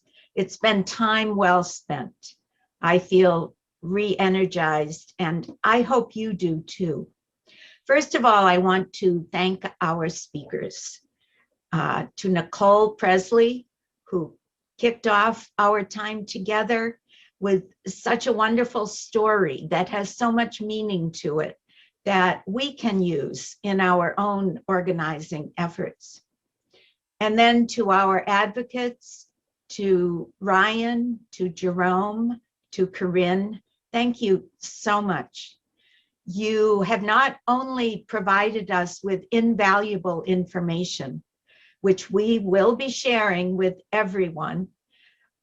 been time well spent. I feel re-energized, and I hope you do too. First of all, I want to thank our speakers, to Nicole, Pressley, who kicked off our time together with such a wonderful story that has so much meaning to it that we can use in our own organizing efforts. And then to our advocates, to Ryan, to Jerome, to Corinne, thank you so much. You have not only provided us with invaluable information, which we will be sharing with everyone,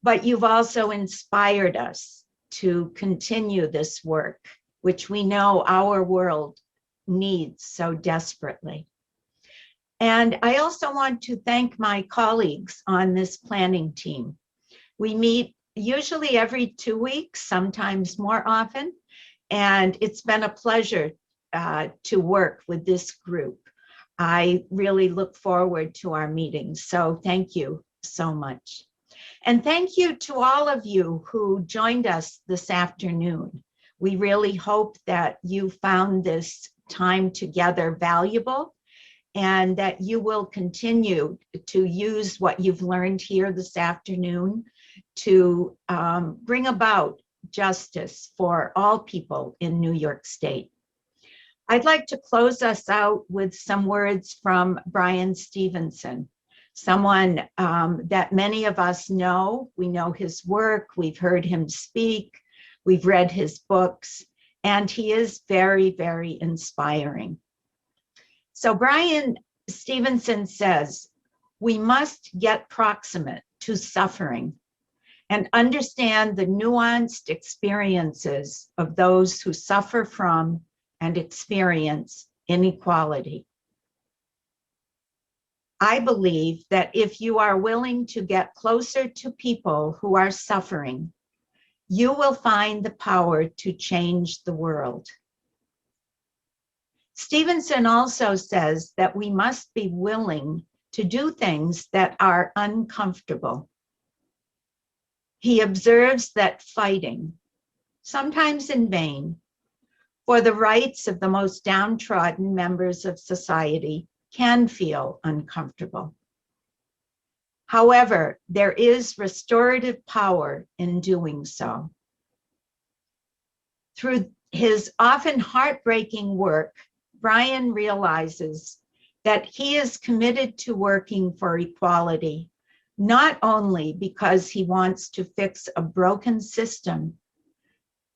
but you've also inspired us to continue this work, which we know our world needs so desperately. And I also want to thank my colleagues on this planning team. We meet usually every 2 weeks, sometimes more often, and it's been a pleasure to work with this group. I really look forward to our meetings, so thank you so much. And thank you to all of you who joined us this afternoon. We really hope that you found this time together valuable and that you will continue to use what you've learned here this afternoon to bring about justice for all people in New York State. I'd like to close us out with some words from Bryan Stevenson, someone that many of us know. We know his work, we've heard him speak, we've read his books, and he is very, very inspiring. So Bryan Stevenson says, we must get proximate to suffering and understand the nuanced experiences of those who suffer from and experience inequality. I believe that if you are willing to get closer to people who are suffering, you will find the power to change the world. Stevenson also says that we must be willing to do things that are uncomfortable. He observes that fighting, sometimes in vain, for the rights of the most downtrodden members of society can feel uncomfortable. However, there is restorative power in doing so. Through his often heartbreaking work, Brian realizes that he is committed to working for equality, not only because he wants to fix a broken system,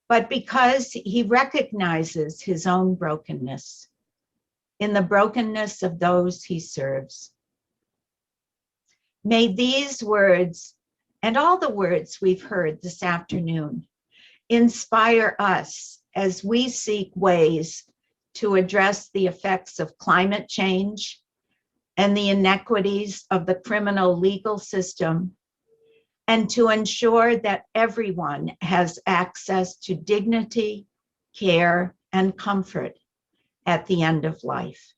but because he recognizes his own brokenness in the brokenness of those he serves. May these words, and all the words we've heard this afternoon, inspire us as we seek ways to address the effects of climate change and the inequities of the criminal legal system, and to ensure that everyone has access to dignity, care, and comfort at the end of life.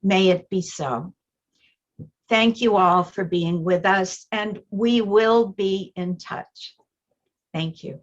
May it be so. Thank you all for being with us, and we will be in touch. Thank you.